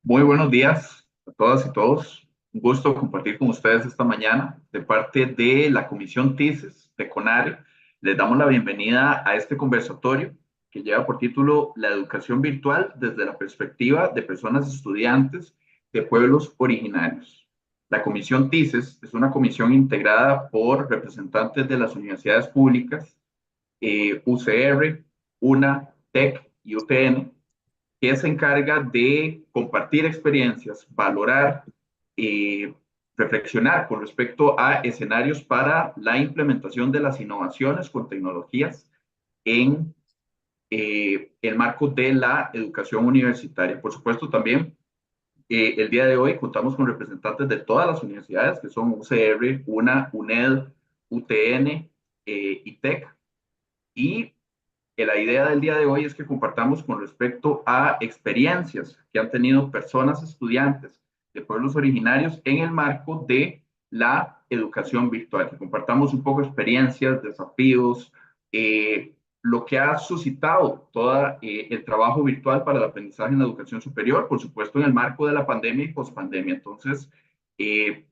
Muy buenos días a todas y todos. Un gusto compartir con ustedes esta mañana de parte de la Comisión TICES de CONARE. Les damos la bienvenida a este conversatorio que lleva por título La educación virtual desde la perspectiva de personas estudiantes de pueblos originarios. La Comisión TICES es una comisión integrada por representantes de las universidades públicas, UCR, UNA, TEC y UTN, que se encarga de compartir experiencias, valorar, eh, reflexionar con respecto a escenarios para la implementación de las innovaciones con tecnologías en el marco de la educación universitaria. Por supuesto, también el día de hoy contamos con representantes de todas las universidades, que son UCR, UNA, UNED, UTN y TEC. Y la idea del día de hoy es que compartamos con respecto a experiencias que han tenido personas estudiantes de pueblos originarios en el marco de la educación virtual, que compartamos un poco experiencias, desafíos, lo que ha suscitado todo el trabajo virtual para el aprendizaje en la educación superior, por supuesto en el marco de la pandemia y pospandemia. Entonces, eh,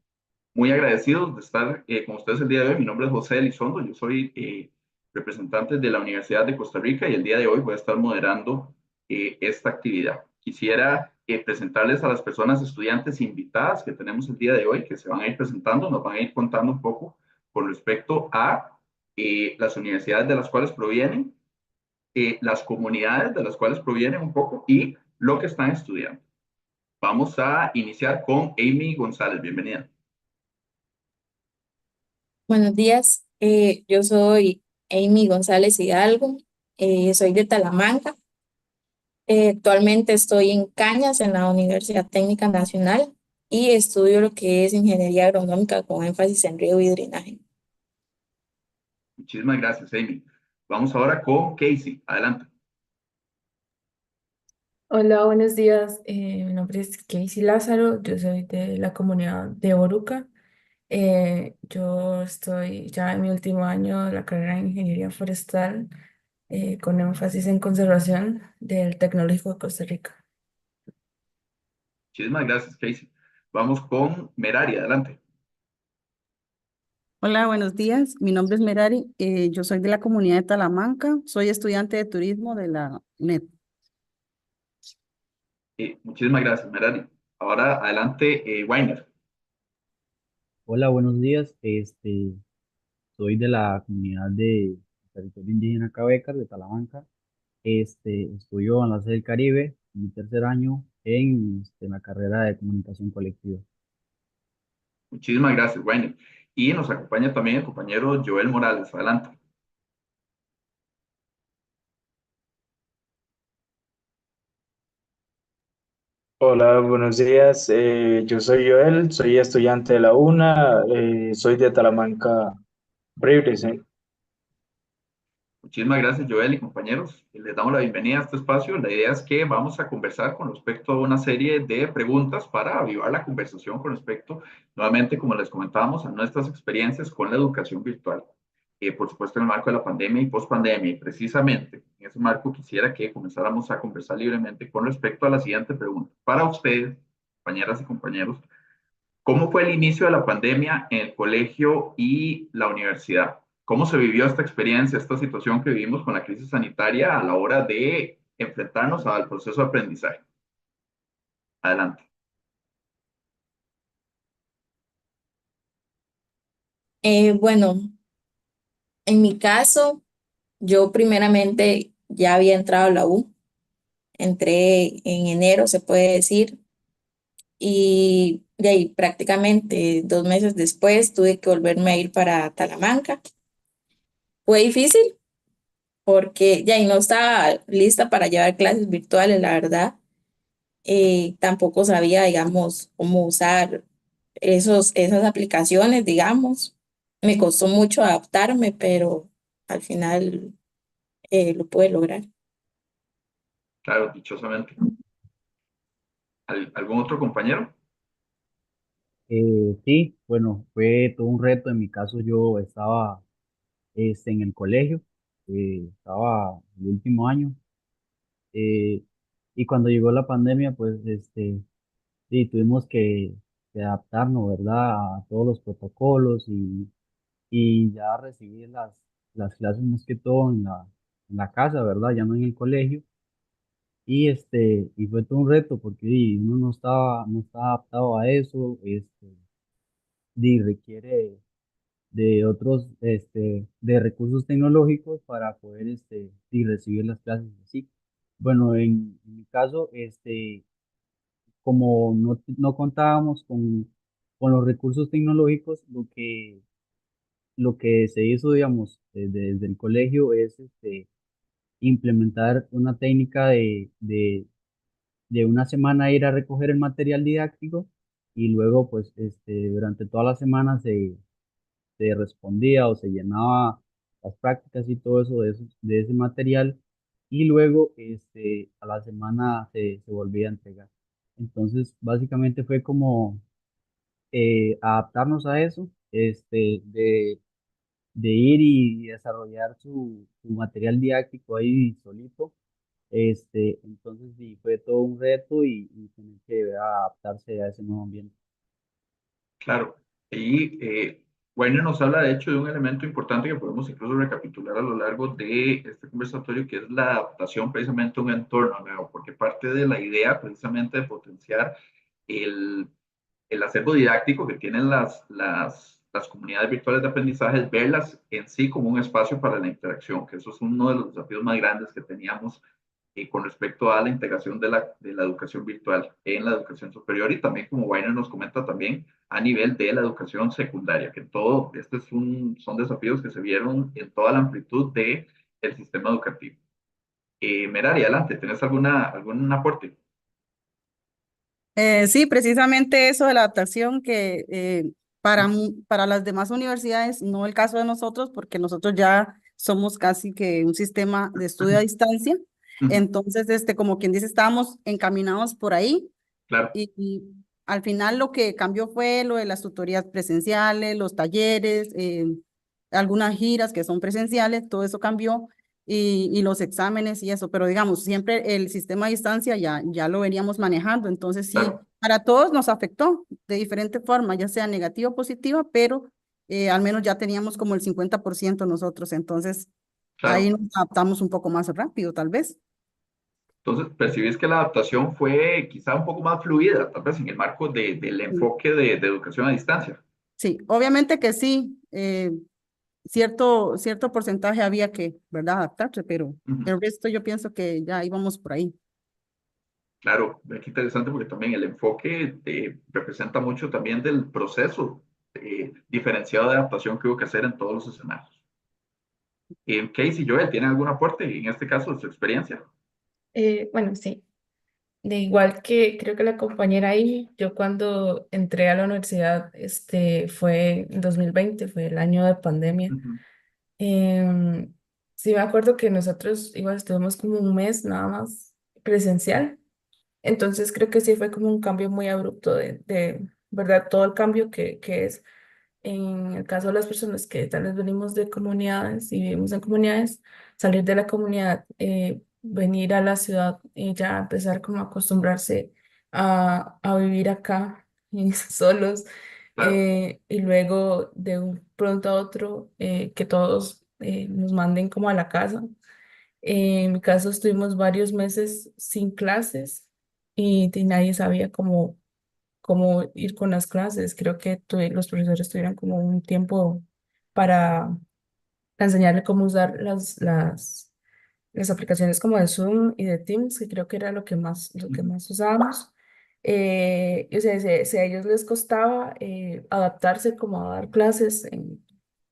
muy agradecidos de estar con ustedes el día de hoy. Mi nombre es José Elizondo, yo soy representante de la Universidad de Costa Rica y el día de hoy voy a estar moderando esta actividad. Quisiera presentarles a las personas estudiantes invitadas que tenemos el día de hoy, que se van a ir presentando, nos van a ir contando un poco con respecto a las universidades de las cuales provienen, las comunidades de las cuales provienen un poco y lo que están estudiando. Vamos a iniciar con Amy González. Bienvenida. Buenos días, yo soy Amy González Hidalgo, soy de Talamanca. Actualmente estoy en Cañas, en la Universidad Técnica Nacional, y estudio lo que es ingeniería agronómica con énfasis en riego y drenaje. Muchísimas gracias, Amy. Vamos ahora con Casey. Adelante. Hola, buenos días. Mi nombre es Casey Lázaro, yo soy de la comunidad de Boruca. Yo estoy ya en mi último año de la carrera de Ingeniería Forestal con énfasis en conservación del Tecnológico de Costa Rica. Muchísimas gracias, Casey. Vamos con Merari. Adelante. Hola, buenos días. Mi nombre es Merari. Yo soy de la comunidad de Talamanca. Soy estudiante de turismo de la UNED. Muchísimas gracias, Merari. Ahora, adelante, Weiner. Hola, buenos días. Soy de la comunidad de territorio indígena Cabecas de Talamanca. Estudio en la sede del Caribe, mi tercer año en la carrera de comunicación colectiva. Muchísimas gracias, Weiner. Y nos acompaña también el compañero Joel Morales. Adelante. Hola, buenos días. Yo soy Joel, soy estudiante de la UNA, soy de Talamanca, Bribris, ¿eh? Muchísimas gracias, Joel y compañeros. Les damos la bienvenida a este espacio. La idea es que vamos a conversar con respecto a una serie de preguntas para avivar la conversación con respecto, nuevamente, como les comentábamos, a nuestras experiencias con la educación virtual. Por supuesto, en el marco de la pandemia y pospandemia. Y precisamente en ese marco quisiera que comenzáramos a conversar libremente con respecto a la siguiente pregunta. Para ustedes, compañeras y compañeros, ¿cómo fue el inicio de la pandemia en el colegio y la universidad? ¿Cómo se vivió esta experiencia, esta situación que vivimos con la crisis sanitaria a la hora de enfrentarnos al proceso de aprendizaje? Adelante. Bueno, en mi caso, yo primeramente ya había entrado a la U, entré en enero, se puede decir, y de ahí prácticamente 2 meses después tuve que volverme a ir para Talamanca. Fue difícil porque ya no estaba lista para llevar clases virtuales, la verdad. Tampoco sabía, digamos, cómo usar esas aplicaciones, digamos. Me costó mucho adaptarme, pero al final lo pude lograr. Claro, dichosamente. ¿Algún otro compañero? Sí, bueno, fue todo un reto. En mi caso, yo estaba en el colegio, estaba en el último año, eh, y cuando llegó la pandemia, pues sí, tuvimos que adaptarnos, ¿verdad? A todos los protocolos y ya recibir las clases más que todo en la casa, ¿verdad? Ya no en el colegio. Y fue todo un reto porque uno no estaba adaptado a eso, requiere de otros, de recursos tecnológicos para poder, recibir las clases así. Bueno, en mi caso, como no contábamos con los recursos tecnológicos, lo que se hizo, digamos, desde el colegio es, implementar una técnica de una semana ir a recoger el material didáctico y luego, pues, durante toda la semana se respondía o se llenaba las prácticas y todo eso de ese material y luego, a la semana se volvía a entregar. Entonces, básicamente fue como adaptarnos a eso, de ir y desarrollar su material didáctico ahí solito. Entonces sí, fue todo un reto y tener que adaptarse a ese nuevo ambiente. Claro. Y Weiner nos habla, de hecho, de un elemento importante que podemos incluso recapitular a lo largo de este conversatorio, que es la adaptación precisamente a un entorno nuevo, porque parte de la idea precisamente de potenciar el, el acervo didáctico que tienen las comunidades virtuales de aprendizaje, es verlas en sí como un espacio para la interacción, que eso es uno de los desafíos más grandes que teníamos con respecto a la integración de la educación virtual en la educación superior y también, como Weiner nos comenta, también a nivel de la educación secundaria, que todo, son desafíos que se vieron en toda la amplitud del sistema educativo. Merari, adelante, ¿tienes algún aporte? Sí, precisamente eso de la adaptación que para las demás universidades, no el caso de nosotros, porque nosotros ya somos casi que un sistema de estudio a distancia. Entonces, como quien dice, estábamos encaminados por ahí Claro, y al final lo que cambió fue lo de las tutorías presenciales, los talleres, algunas giras que son presenciales, todo eso cambió y los exámenes y eso, pero digamos, siempre el sistema a distancia ya lo veníamos manejando, entonces sí, claro, para todos nos afectó de diferente forma, ya sea negativa o positiva, pero al menos ya teníamos como el 50% nosotros, entonces ahí claro. nos adaptamos un poco más rápido, tal vez. Entonces, percibís que la adaptación fue quizá un poco más fluida, tal vez en el marco del Sí, enfoque de educación a distancia. sí, obviamente que sí, cierto porcentaje había que, ¿verdad?, adaptarse, pero Ujú. el resto yo pienso que ya íbamos por ahí. Claro, ve qué interesante porque también el enfoque representa mucho también del proceso diferenciado de adaptación que hubo que hacer en todos los escenarios. Casey, Joel, ¿tienen algún aporte en este caso de su experiencia? Bueno, sí. De igual que creo que la compañera ahí, yo cuando entré a la universidad, fue en 2020, fue el año de pandemia. Ujú. Em, sí me acuerdo que nosotros igual estuvimos como un mes nada más presencial. Entonces creo que sí fue como un cambio muy abrupto ¿verdad? Todo el cambio que es en el caso de las personas que tal vez venimos de comunidades y vivimos en comunidades, salir de la comunidad, venir a la ciudad y ya empezar como a acostumbrarse a vivir acá y solos, Claro, y luego de un pronto a otro que todos nos manden como a la casa. En mi caso estuvimos varios meses sin clases y nadie sabía cómo ir con las clases. Creo que los profesores tuvieron como un tiempo para enseñarle cómo usar las aplicaciones como de Zoom y de Teams, que creo que era lo que ujú, más usábamos. O sea, si a ellos les costaba adaptarse como a dar clases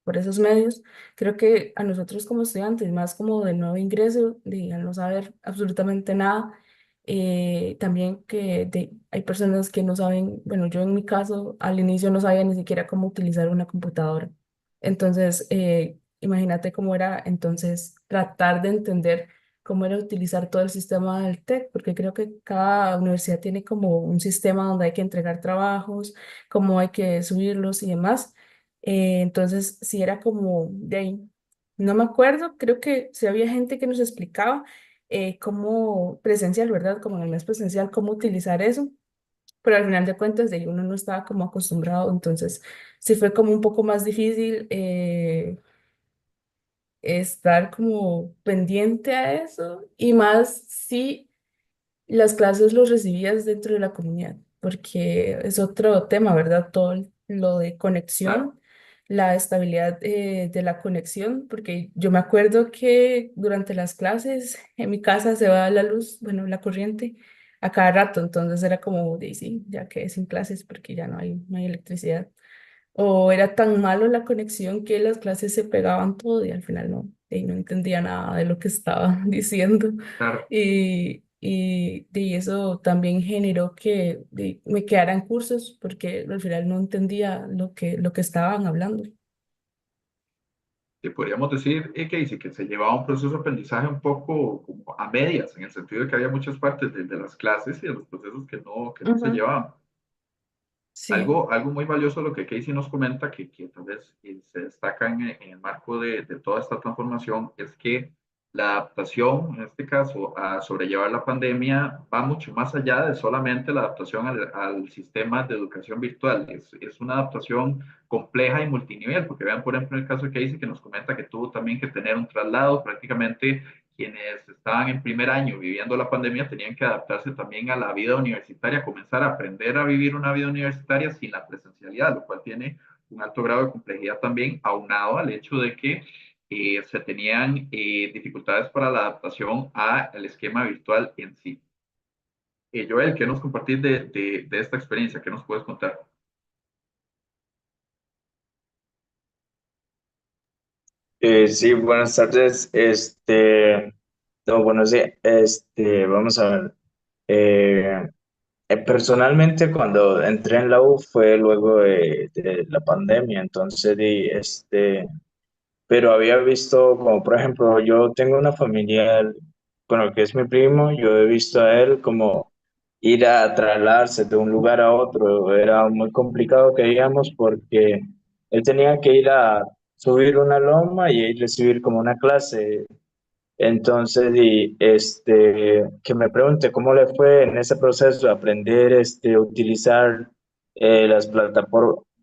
por esos medios, creo que a nosotros como estudiantes, más como del nuevo ingreso, de al no saber absolutamente nada, también hay personas que no saben, bueno, yo en mi caso al inicio no sabía ni siquiera cómo utilizar una computadora. Entonces, imagínate cómo era entonces tratar de entender cómo era utilizar todo el sistema del TEC, porque creo que cada universidad tiene como un sistema donde hay que entregar trabajos, cómo hay que subirlos y demás. Entonces, si era como de ahí, no me acuerdo, creo que si había gente que nos explicaba cómo presencial, ¿verdad? Como en el mes presencial, cómo utilizar eso. pero al final de cuentas de ahí uno no estaba como acostumbrado, entonces sí fue como un poco más difícil estar como pendiente a eso y más si las clases los recibías dentro de la comunidad, porque es otro tema, ¿verdad? Todo lo de Claro, conexión, la estabilidad de la conexión, porque yo me acuerdo que durante las clases en mi casa se va la luz, bueno, la corriente a cada rato, entonces era como, de sí, ya que sin clases porque ya no hay electricidad. O era tan malo la conexión que las clases se pegaban todo y al final y no entendía nada de lo que estaban diciendo. claro. Y eso también generó que me quedara en cursos porque al final no entendía lo que estaban hablando. Que podríamos decir, Casey, que se llevaba un proceso de aprendizaje un poco como a medias, en el sentido de que había muchas partes de las clases y de los procesos que no se Ujú. llevaban. Sí. Algo muy valioso lo que Casey nos comenta, que tal vez se destaca en el marco de toda esta transformación, es que la adaptación, en este caso, a sobrellevar la pandemia, va mucho más allá de solamente la adaptación al sistema de educación virtual. Es una adaptación compleja y multinivel, porque vean, por ejemplo, en el caso de Casey, que nos comenta que tuvo también que tener un traslado, prácticamente quienes estaban en primer año viviendo la pandemia tenían que adaptarse también a la vida universitaria, comenzar a aprender a vivir una vida universitaria sin la presencialidad, lo cual tiene un alto grado de complejidad también, aunado al hecho de que se tenían dificultades para la adaptación al esquema virtual en sí. Joel, ¿qué nos compartís de esta experiencia? ¿Qué nos puedes contar? Sí, buenas tardes. No, buenos días. Vamos a ver. Eh, Personalmente, cuando entré en la U fue luego de la pandemia, entonces, pero había visto, como por ejemplo, yo tengo una familia, bueno, que es mi primo, yo he visto a él como ir a trasladarse de un lugar a otro, era muy complicado que digamos porque él tenía que ir a subir una loma y recibir como una clase entonces, que me pregunte cómo le fue en ese proceso de aprender, utilizar las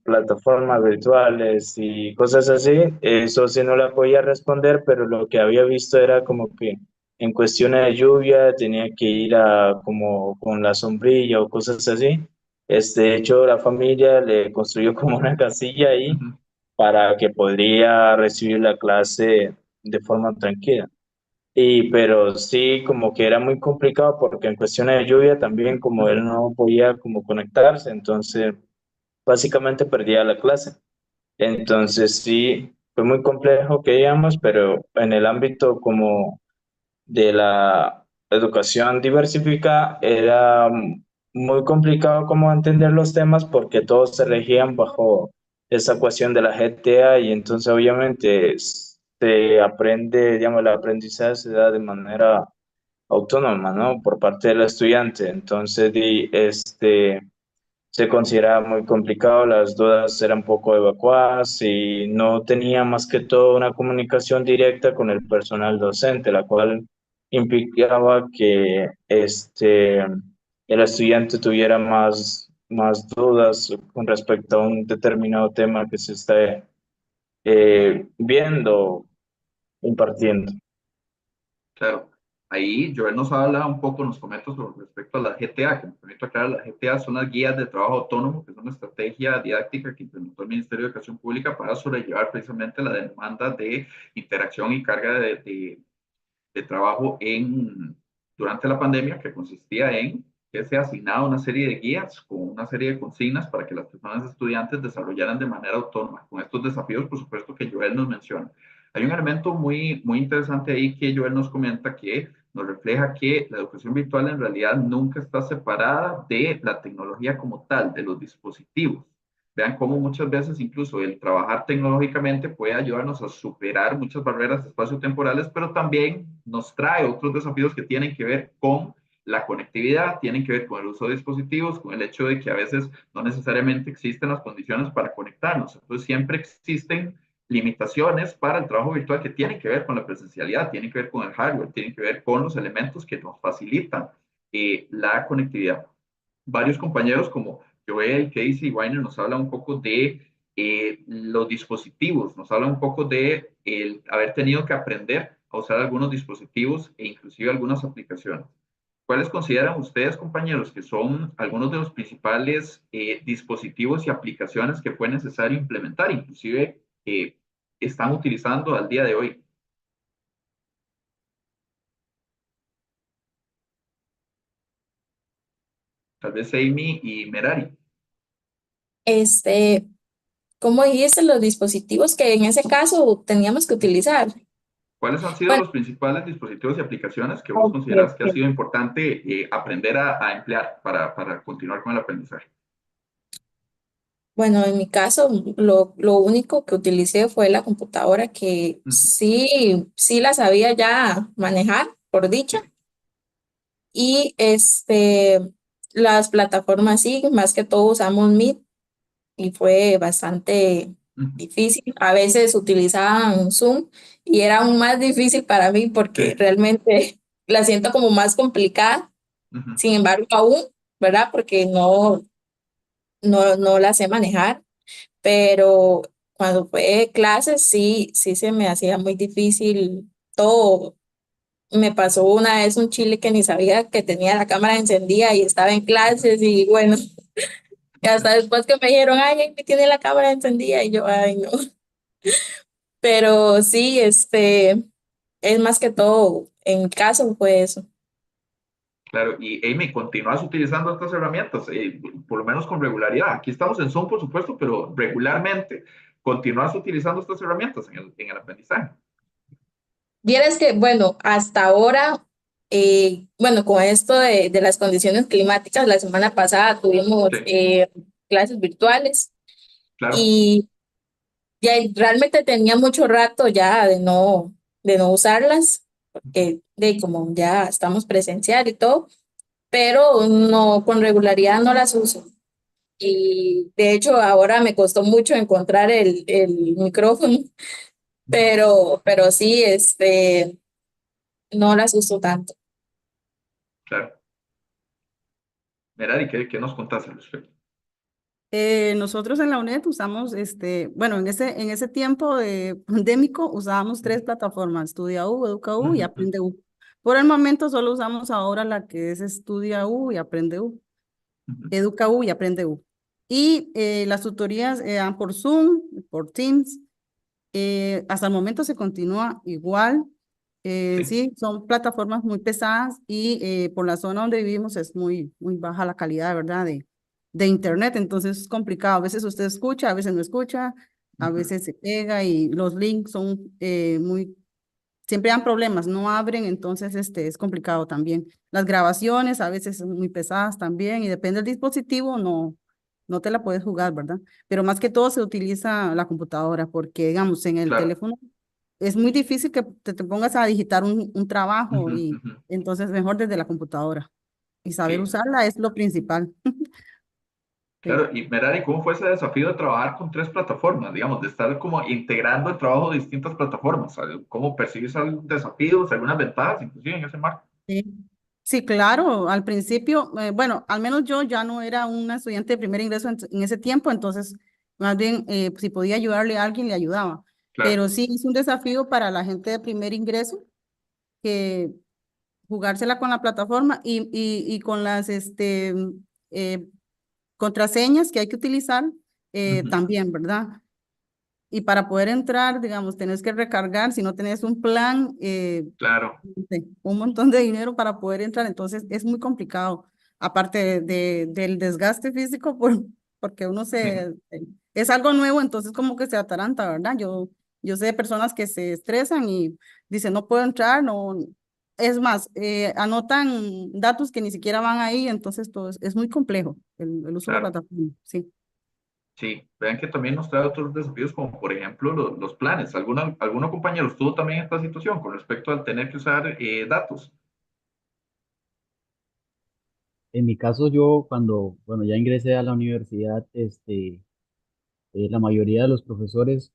plataformas virtuales y cosas así. Eso sí no le podía responder, pero lo que había visto era como que en cuestiones de lluvia tenía que ir a como con la sombrilla o cosas así. De hecho, la familia le construyó como una casilla ahí Ujú, para que podría recibir la clase de forma tranquila. Pero sí, como que era muy complicado porque en cuestiones de lluvia también como él ujú. no podía como conectarse, entonces básicamente perdía la clase. Entonces sí, fue muy complejo que digamos, pero en el ámbito como de la educación diversificada era muy complicado como entender los temas porque todos se regían bajo esa ecuación de la GTA y entonces obviamente se aprende, digamos, el aprendizaje se da de manera autónoma, ¿no? Por parte del estudiante. Entonces, se consideraba muy complicado, las dudas eran poco evacuadas y no tenía más que todo una comunicación directa con el personal docente, la cual implicaba que el estudiante tuviera más dudas con respecto a un determinado tema que se está viendo, impartiendo. Claro, ahí Joel nos habla un poco, nos comenta sobre respecto a la GTA, que me permito aclarar, las GTA son las guías de trabajo autónomo, que es una estrategia didáctica que implementó el Ministerio de Educación Pública para sobrellevar precisamente la demanda de interacción y carga de trabajo durante la pandemia, que consistía en que se asignaba una serie de guías con una serie de consignas para que las personas estudiantes desarrollaran de manera autónoma, con estos desafíos, por supuesto, que Joel nos menciona. Hay un elemento muy interesante ahí que Joel nos comenta que nos refleja que la educación virtual en realidad nunca está separada de la tecnología como tal, de los dispositivos. Vean cómo muchas veces incluso el trabajar tecnológicamente puede ayudarnos a superar muchas barreras espaciotemporales, pero también nos trae otros desafíos que tienen que ver con la conectividad, tienen que ver con el uso de dispositivos, con el hecho de que a veces no necesariamente existen las condiciones para conectarnos. Entonces siempre existen limitaciones para el trabajo virtual que tienen que ver con la presencialidad, tienen que ver con el hardware, tienen que ver con los elementos que nos facilitan la conectividad. varios compañeros como Joel, Casey y Weiner nos hablan un poco de los dispositivos, nos hablan un poco de el haber tenido que aprender a usar algunos dispositivos e inclusive algunas aplicaciones. ¿Cuáles consideran ustedes, compañeros, que son algunos de los principales dispositivos y aplicaciones que fue necesario implementar, inclusive están utilizando al día de hoy? Tal vez Amy y Merari. Este, ¿cómo dijiste los dispositivos que en ese caso teníamos que utilizar? ¿Cuáles han sido Bueno, los principales dispositivos y aplicaciones que vos ok, consideras que ha ok. sido importante aprender a emplear para continuar con el aprendizaje? Bueno, en mi caso, lo único que utilicé fue la computadora que Ujú. sí la sabía ya manejar, por dicha. Sí. Y las plataformas sí, más que todo usamos Meet y fue bastante Ujú. difícil. A veces utilizaban Zoom y era aún más difícil para mí porque Sí. realmente la siento como más complicada. Ujú. Sin embargo, aún, ¿verdad? Porque no la sé manejar, pero cuando fue clases sí se me hacía muy difícil todo. Me pasó una vez un chile que ni sabía que tenía la cámara encendida y estaba en clases y bueno, y hasta después que me dijeron, ay, Amy tiene la cámara encendida y yo, ay, no. Pero sí, es más que todo, en mi caso fue eso. Claro, y Amy, ¿continúas utilizando estas herramientas? Por lo menos con regularidad. Aquí estamos en Zoom, por supuesto, pero regularmente, ¿continúas utilizando estas herramientas en el aprendizaje? Vieras que, bueno, hasta ahora, bueno, con esto de las condiciones climáticas, la semana pasada tuvimos Sí, clases virtuales claro. y ya realmente tenía mucho rato ya de no usarlas, porque como ya estamos presencial y todo, pero no, con regularidad no las uso. Y de hecho ahora me costó mucho encontrar el micrófono, pero sí, no las uso tanto. Claro. Merari, ¿qué nos contás al respecto? Nosotros en la UNED usamos, bueno, en ese tiempo de pandémico usábamos tres plataformas, EstudiaU, EducaU y Ujú. AprendeU. Por el momento solo usamos ahora la que es EstudiaU y AprendeU, Ujú. EducaU y AprendeU. Y las tutorías eran por Zoom, por Teams. Hasta el momento se continúa igual. Sí, Sí, son plataformas muy pesadas y por la zona donde vivimos es muy baja la calidad, ¿verdad? De internet, entonces es complicado. A veces usted escucha, a veces no escucha, a ujú. veces se pega y los links son siempre dan problemas, no abren, entonces es complicado también. Las grabaciones a veces son muy pesadas también y depende del dispositivo, no te la puedes jugar, ¿verdad? Pero más que todo se utiliza la computadora porque, digamos, en el Claro. teléfono es muy difícil que te pongas a digitar un trabajo Ujú, y ujú. entonces mejor desde la computadora. Y saber Sí, usarla es lo principal. Sí. claro. Y Merari, ¿cómo fue ese desafío de trabajar con tres plataformas? Digamos, de estar como integrando el trabajo de distintas plataformas. ¿Cómo percibes algún desafíos, algunas ventajas, inclusive en ese marco? Sí. Sí, claro, al principio, bueno, al menos yo ya no era una estudiante de primer ingreso en ese tiempo, entonces más bien si podía ayudarle a alguien, le ayudaba. Claro. Pero sí es un desafío para la gente de primer ingreso que jugársela con la plataforma y con las eh, contraseñas que hay que utilizar Ujú. también, ¿verdad? Y para poder entrar, digamos, tenés que recargar, si no tenés un plan, Claro. un montón de dinero para poder entrar, entonces es muy complicado, aparte del desgaste físico, porque uno es algo nuevo, entonces como que se ataranta, ¿verdad? Yo sé de personas que se estresan y dicen, no puedo entrar, no, es más, anotan datos que ni siquiera van ahí, entonces todo es muy complejo el uso de la Claro. plataforma, sí. Sí, vean que también nos trae otros desafíos, como por ejemplo los planes. ¿Alguno compañero estuvo también en esta situación con respecto al tener que usar datos? En mi caso, yo cuando, bueno, ya ingresé a la universidad, la mayoría de los profesores,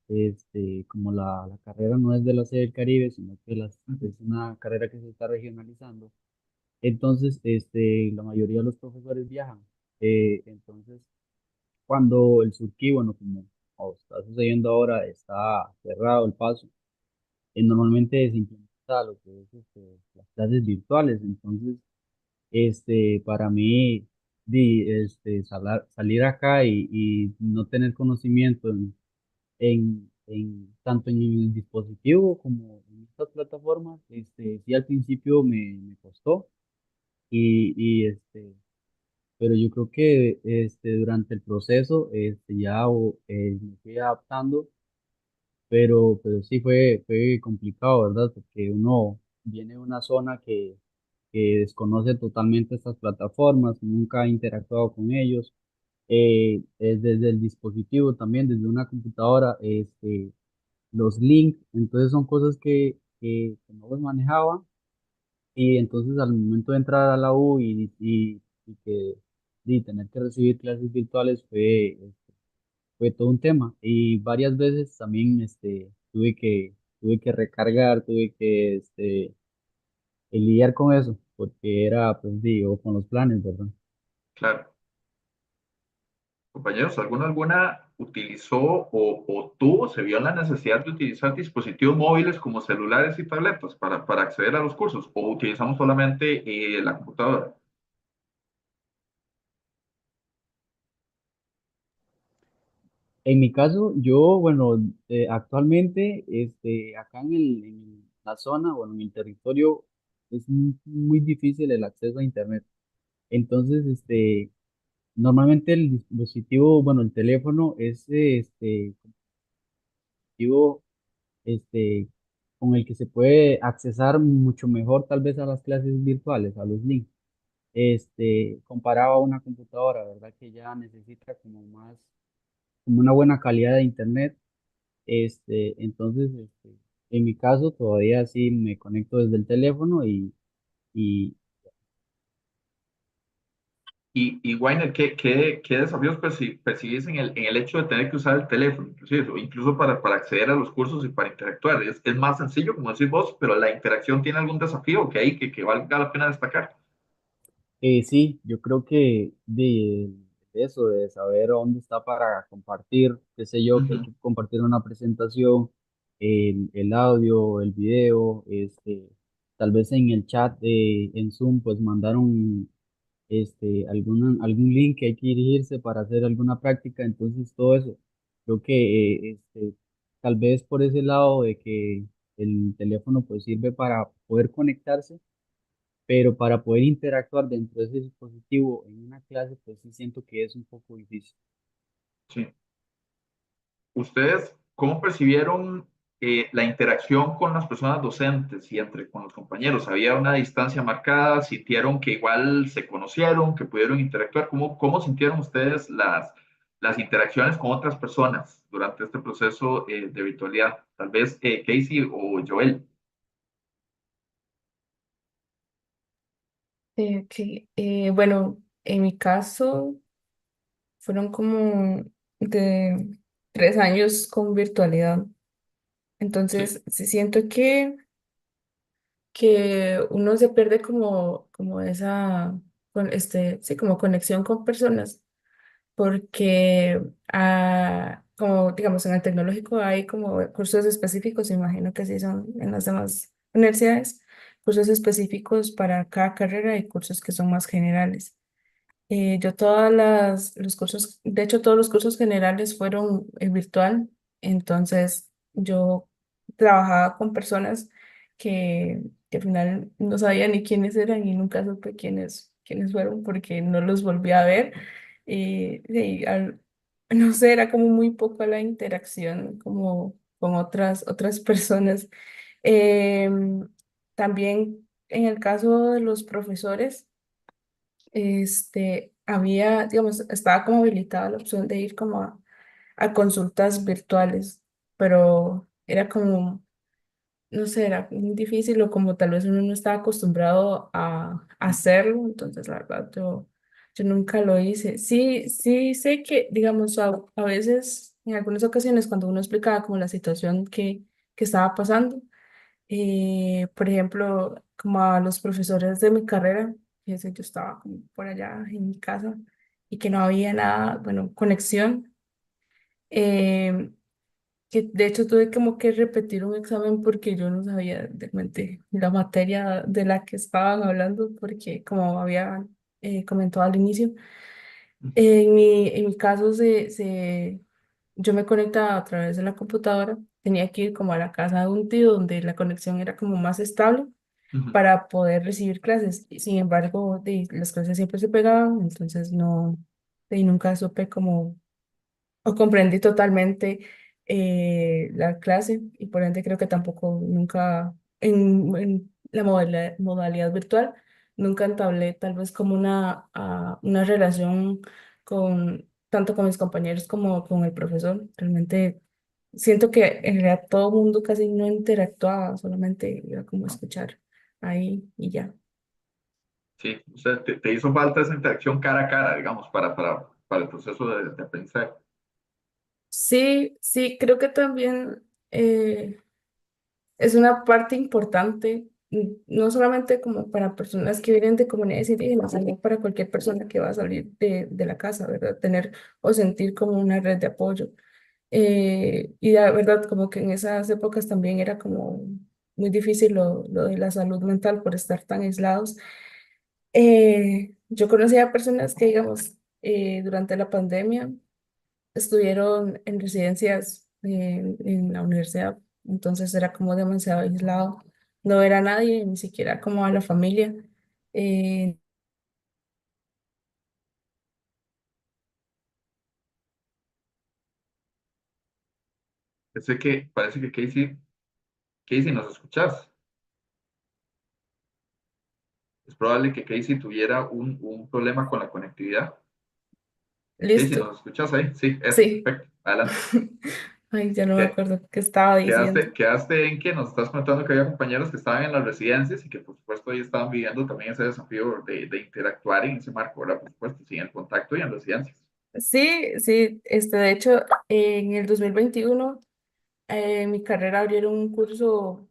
como la carrera no es de la sede del Caribe, sino que Ujú. es una carrera que se está regionalizando, entonces, la mayoría de los profesores viajan. Entonces, cuando el Surquí, bueno, como está sucediendo ahora, está cerrado el paso, normalmente se implementa lo que es las clases virtuales. Entonces, para mí, salir acá y no tener conocimiento tanto en el dispositivo como en estas plataformas, sí al principio me costó y pero yo creo que durante el proceso me fui adaptando, pero sí fue complicado, ¿verdad? Porque uno viene de una zona que desconoce totalmente estas plataformas, nunca ha interactuado con ellos, es desde el dispositivo también, desde una computadora, los links, entonces son cosas que no los manejaba y entonces al momento de entrar a la U y tener que recibir clases virtuales fue todo un tema y varias veces también tuve que recargar, tuve que lidiar con eso porque era, pues digo, con los planes, ¿verdad? Claro. Compañeros, ¿alguna utilizó o tuvo, se vio en la necesidad de utilizar dispositivos móviles como celulares y tabletas para acceder a los cursos? ¿O utilizamos solamente la computadora? En mi caso, yo, bueno, actualmente, acá en la zona, bueno, en el territorio, es muy difícil el acceso a Internet. Entonces, normalmente el dispositivo, bueno, el teléfono es dispositivo, este, con el que se puede accesar mucho mejor tal vez a las clases virtuales, a los links, comparado a una computadora, ¿verdad? Que ya necesita como una buena calidad de Internet. Entonces, en mi caso, todavía sí me conecto desde el teléfono y Y Weiner, ¿qué desafíos percibís en el hecho de tener que usar el teléfono, inclusive, o incluso para acceder a los cursos y para interactuar? Es más sencillo, como decís vos, pero la interacción tiene algún desafío que valga la pena destacar. sí, yo creo que de eso, de saber dónde está para compartir, qué sé yo, que hay Ujú. que compartir una presentación, el audio, el video, tal vez en el chat, en Zoom, pues mandaron algún link que hay que dirigirse para hacer alguna práctica, entonces todo eso, creo que tal vez por ese lado de que el teléfono pues sirve para poder conectarse, pero para poder interactuar dentro de ese dispositivo en una clase, pues sí siento que es un poco difícil. Sí. ¿Ustedes cómo percibieron la interacción con las personas docentes y con los compañeros? ¿Había una distancia marcada? ¿Sintieron que igual se conocieron, que pudieron interactuar? ¿Cómo sintieron ustedes las interacciones con otras personas durante este proceso de virtualidad? Tal vez Casey o Joel. Ok, bueno, en mi caso fueron como de 3 años con virtualidad. Sí, Entonces, sí siento que uno se pierde como esa, sí, como conexión con personas, porque como digamos en el tecnológico hay como cursos específicos, imagino que sí son en las demás universidades, cursos específicos para cada carrera y cursos que son más generales. Yo los cursos, de hecho todos los cursos generales fueron virtual, entonces yo trabajaba con personas que al final no sabía ni quiénes eran y nunca supe quiénes fueron porque no los volví a ver. No sé, era como muy poco la interacción como con otras personas. Em, También en el caso de los profesores, digamos, estaba como habilitada la opción de ir como a consultas virtuales, pero era como, no sé, era muy difícil o como tal vez uno no estaba acostumbrado a hacerlo, entonces la verdad yo nunca lo hice. Sí, sí sé que, digamos, a veces, en algunas ocasiones, cuando uno explicaba como la situación que estaba pasando, por ejemplo, como a los profesores de mi carrera, yo estaba como por allá en mi casa y que no había nada, bueno, conexión. Eh, que de hecho tuve como que repetir un examen porque yo no sabía realmente la materia de la que estaban hablando, porque como había comentado al inicio, en mi caso yo me conectaba a través de la computadora, tenía que ir como a la casa de un tío donde la conexión era como más estable Ujú. para poder recibir clases. Sin embargo, las clases siempre se pegaban, entonces no, nunca supe cómo o comprendí totalmente la clase y por ende creo que tampoco nunca en la modalidad virtual nunca entablé tal vez como una relación con tanto con mis compañeros como con el profesor. Realmente siento que en realidad todo el mundo casi no interactuaba, solamente iba como a escuchar ahí y ya. Sí, o sea, te hizo falta esa interacción cara a cara, digamos, para el proceso de aprendizaje. Sí, sí, creo que también es una parte importante, no solamente como para personas que vienen de comunidades indígenas, sino para cualquier persona que va a salir de la casa, ¿verdad? Tener o sentir como una red de apoyo. Y la verdad, como que en esas épocas también era como muy difícil lo de la salud mental por estar tan aislados. Yo conocía a personas que, digamos, durante la pandemia, estuvieron en residencias en la universidad, entonces era como demasiado aislado, no ver a nadie, ni siquiera como a la familia. Eh, Parece que Casey, ¿nos escuchas? Es probable que Casey tuviera un problema con la conectividad. Casey, listo, ¿nos escuchas ahí? Sí, eso, sí. perfecto. Adelante. Ay, ya no me ¿Qué- acuerdo qué estaba diciendo. quedaste en que nos estás contando que había compañeros que estaban en las residencias y que por supuesto ahí estaban viviendo también ese desafío de interactuar en ese marco, ¿verdad? Por supuesto, sin el contacto y en residencias. Sí, sí, de hecho, en el 2021, en mi carrera abrieron un curso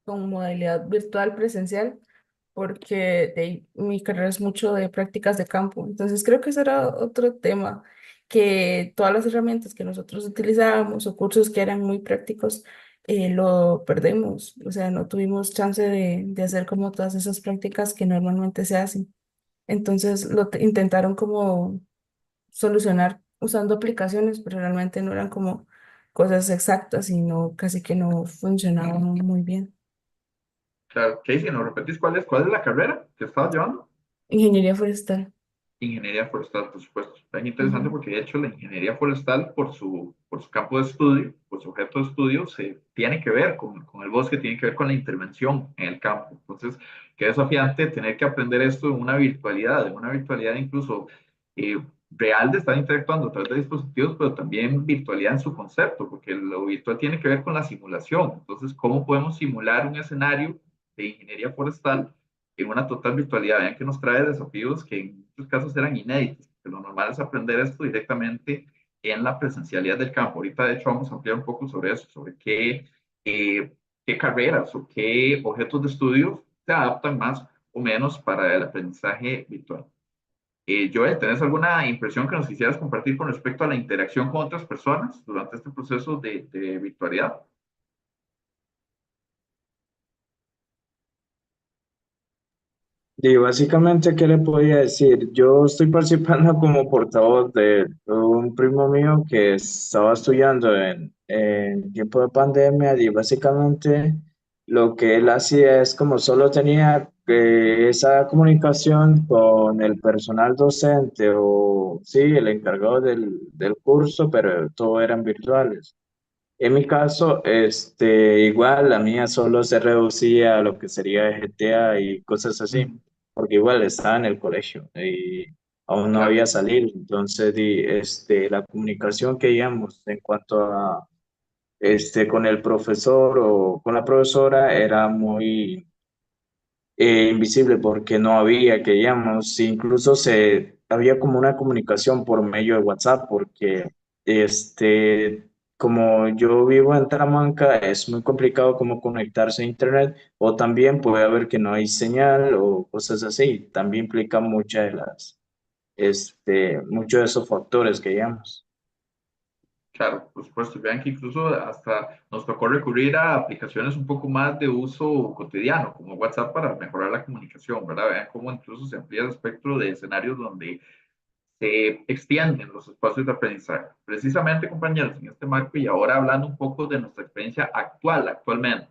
con modalidad virtual presencial porque mi carrera es mucho de prácticas de campo. Entonces creo que ese era otro tema, que todas las herramientas que nosotros utilizábamos o cursos que eran muy prácticos, lo perdemos. O sea, no tuvimos chance de hacer como todas esas prácticas que normalmente se hacen. Entonces intentaron como solucionar usando aplicaciones, pero realmente no eran como cosas exactas y no, casi que no funcionaban muy bien. Claro, Casey, ¿nos repetís cuál es la carrera que estabas llevando? Ingeniería forestal. Ingeniería forestal, por supuesto. Tan interesante Ujú. porque de hecho la ingeniería forestal por su campo de estudio, por su objeto de estudio, se tiene que ver con el bosque, tiene que ver con la intervención en el campo. Entonces, qué desafiante tener que aprender esto en una virtualidad incluso eh, real de estar interactuando a través de dispositivos, pero también virtualidad en su concepto, porque lo virtual tiene que ver con la simulación. Entonces, ¿cómo podemos simular un escenario de ingeniería forestal en una total virtualidad? Vean que nos trae desafíos que en muchos casos eran inéditos, que lo normal es aprender esto directamente en la presencialidad del campo. Ahorita, de hecho, vamos a ampliar un poco sobre eso, sobre qué carreras o qué objetos de estudio se adaptan más o menos para el aprendizaje virtual. Joel, ¿tenés alguna impresión que nos quisieras compartir con respecto a la interacción con otras personas durante este proceso de virtualidad? Y básicamente, ¿qué le podía decir? Yo estoy participando como portavoz de un primo mío que estaba estudiando en tiempo de pandemia y básicamente lo que él hacía es como solo tenía esa comunicación con el personal docente o sí, el encargado del curso, pero todo eran virtuales. En mi caso, igual la mía solo se reducía a lo que sería GTA y cosas así, Mm, porque igual estaba en el colegio y aún no claro. había salido. Entonces, la comunicación que íbamos en cuanto a con el profesor o con la profesora era muy invisible porque no había, que digamos, incluso había como una comunicación por medio de WhatsApp porque como yo vivo en Talamanca es muy complicado como conectarse a internet o también puede haber que no hay señal o cosas así, también implica muchas de las muchos de esos factores que digamos. Claro, por supuesto. Vean que incluso hasta nos tocó recurrir a aplicaciones un poco más de uso cotidiano, como WhatsApp, para mejorar la comunicación, ¿verdad? Vean cómo incluso se amplía el espectro de escenarios donde se extienden los espacios de aprendizaje. Precisamente, compañeros, en este marco y ahora hablando un poco de nuestra experiencia actualmente.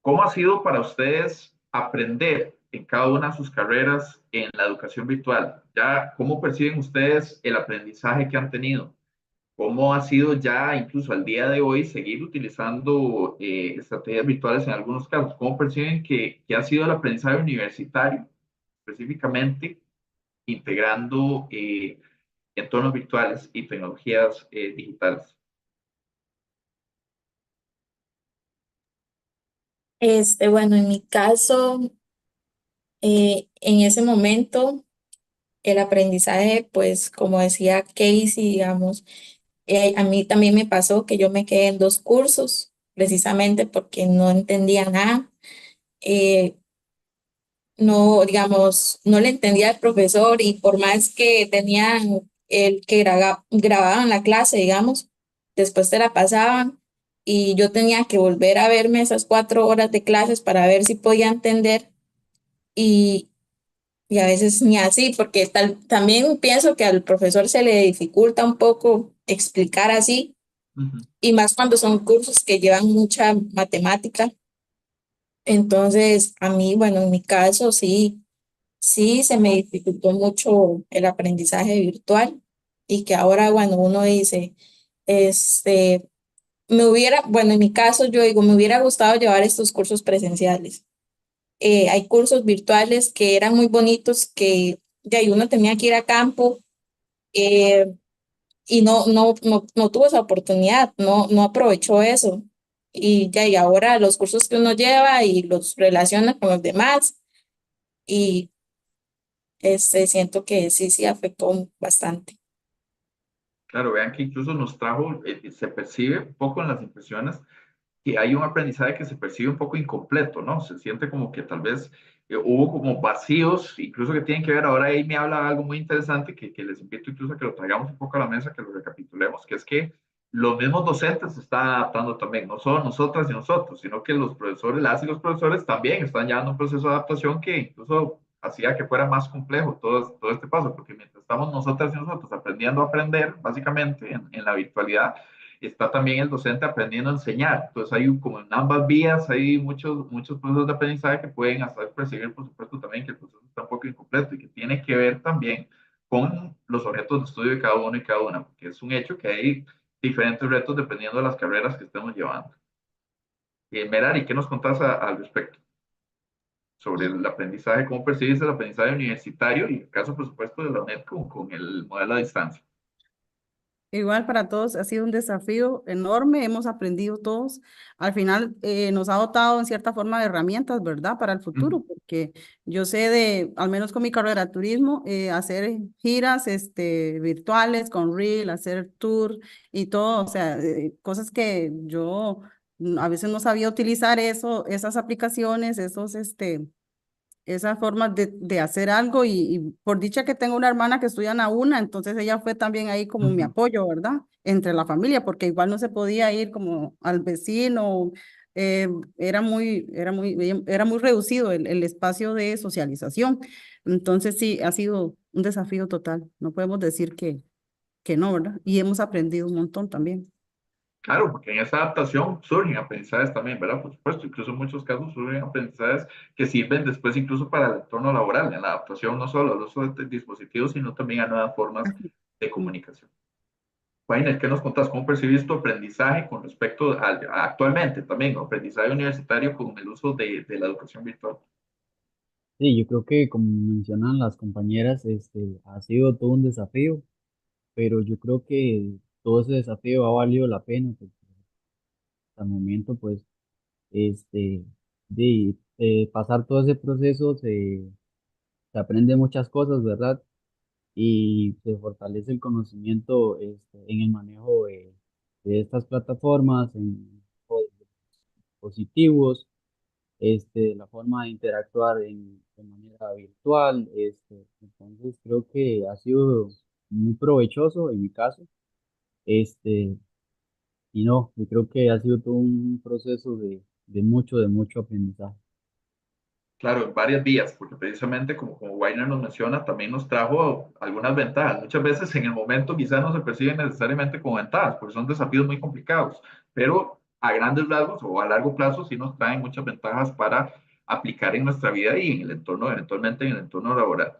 ¿Cómo ha sido para ustedes aprender en cada una de sus carreras en la educación virtual? Ya, ¿cómo perciben ustedes el aprendizaje que han tenido? ¿Cómo ha sido ya incluso al día de hoy seguir utilizando estrategias virtuales en algunos casos? ¿Cómo perciben que ha sido el aprendizaje universitario, específicamente integrando entornos virtuales y tecnologías digitales? Bueno, en mi caso, en ese momento, el aprendizaje, pues como decía Casey, digamos, a mí también me pasó que yo me quedé en 2 cursos, precisamente porque no entendía nada. Eh, no, digamos, no le entendía al profesor y por más que tenían el que grababan la clase, digamos, después te la pasaban y yo tenía que volver a verme esas 4 horas de clases para ver si podía entender y, y a veces ni así, porque también pienso que al profesor se le dificulta un poco explicar así Ujú. y más cuando son cursos que llevan mucha matemática. Entonces, a mí, bueno, en mi caso sí. Sí, se me dificultó mucho el aprendizaje virtual y que ahora, bueno, uno dice, este, bueno, en mi caso yo digo, me hubiera gustado llevar estos cursos presenciales. Hay cursos virtuales que eran muy bonitos, que de ahí uno tenía que ir a campo eh, y no tuvo esa oportunidad, no aprovechó eso. Y ya, y ahora los cursos que uno lleva y los relaciona con los demás y siento que sí afectó bastante. Claro, vean que incluso nos trajo, se percibe un poco en las impresiones que hay un aprendizaje que se percibe un poco incompleto, ¿no? Se siente como que tal vez hubo como vacíos, incluso que tienen que ver, ahora ahí me habla algo muy interesante que les invito incluso a que lo traigamos un poco a la mesa, que lo recapitulemos, que es que los mismos docentes se están adaptando también, no solo nosotras y nosotros, sino que los profesores, las y los profesores también están llevando un proceso de adaptación que incluso hacía que fuera más complejo todo este paso, porque mientras estamos nosotras y nosotros aprendiendo a aprender, básicamente en la virtualidad, está también el docente aprendiendo a enseñar. Entonces hay como en ambas vías, hay muchos procesos de aprendizaje que pueden hacer percibir, por supuesto, también que el proceso está un poco incompleto y que tiene que ver también con los objetos de estudio de cada uno y cada una, porque es un hecho que hay diferentes retos dependiendo de las carreras que estemos llevando. Merari, ¿qué nos contás al respecto sobre el aprendizaje? ¿Cómo percibes el aprendizaje universitario y el caso, por supuesto, de la UNED con el modelo a distancia? Igual para todos ha sido un desafío enorme, hemos aprendido todos. Al final nos ha dotado en cierta forma de herramientas, ¿verdad? Para el Ujú. futuro, porque yo sé de, al menos con mi carrera de turismo, hacer giras virtuales con Reel, hacer tour y todo, o sea, cosas que yo a veces no sabía utilizar eso, esas aplicaciones, esas formas de hacer algo y por dicha que tengo una hermana que estudia en la UNA, entonces ella fue también ahí como mi Ujú. apoyo, ¿verdad? Entre la familia, porque igual no se podía ir como al vecino, eh, era muy reducido el espacio de socialización. Entonces sí, ha sido un desafío total, no podemos decir que no, ¿verdad? Y hemos aprendido un montón también. Claro, porque en esa adaptación surgen aprendizajes también, ¿verdad? Por supuesto, incluso en muchos casos surgen aprendizajes que sirven después incluso para el entorno laboral, en la adaptación no solo al uso de dispositivos, sino también a nuevas formas de Mm. comunicación. Wayne, ¿qué nos contás? ¿Cómo percibís tu aprendizaje con respecto actualmente también, aprendizaje universitario con el uso de la educación virtual? Sí, yo creo que como mencionan las compañeras, ha sido todo un desafío, pero yo creo que todo ese desafío ha valido la pena, porque hasta el momento, pues, de pasar todo ese proceso se aprende muchas cosas, ¿verdad? Y se fortalece el conocimiento, en el manejo de estas plataformas, en dispositivos, la forma de interactuar de manera virtual. Entonces creo que ha sido muy provechoso en mi caso. Este, y no, yo creo que ha sido todo un proceso de mucho aprendizaje. Claro, en varias vías, porque precisamente como Weiner nos menciona, también nos trajo algunas ventajas. Muchas veces en el momento quizás no se perciben necesariamente como ventajas, porque son desafíos muy complicados, pero a grandes rasgos o a largo plazo sí nos traen muchas ventajas para aplicar en nuestra vida y en el entorno, eventualmente en el entorno laboral.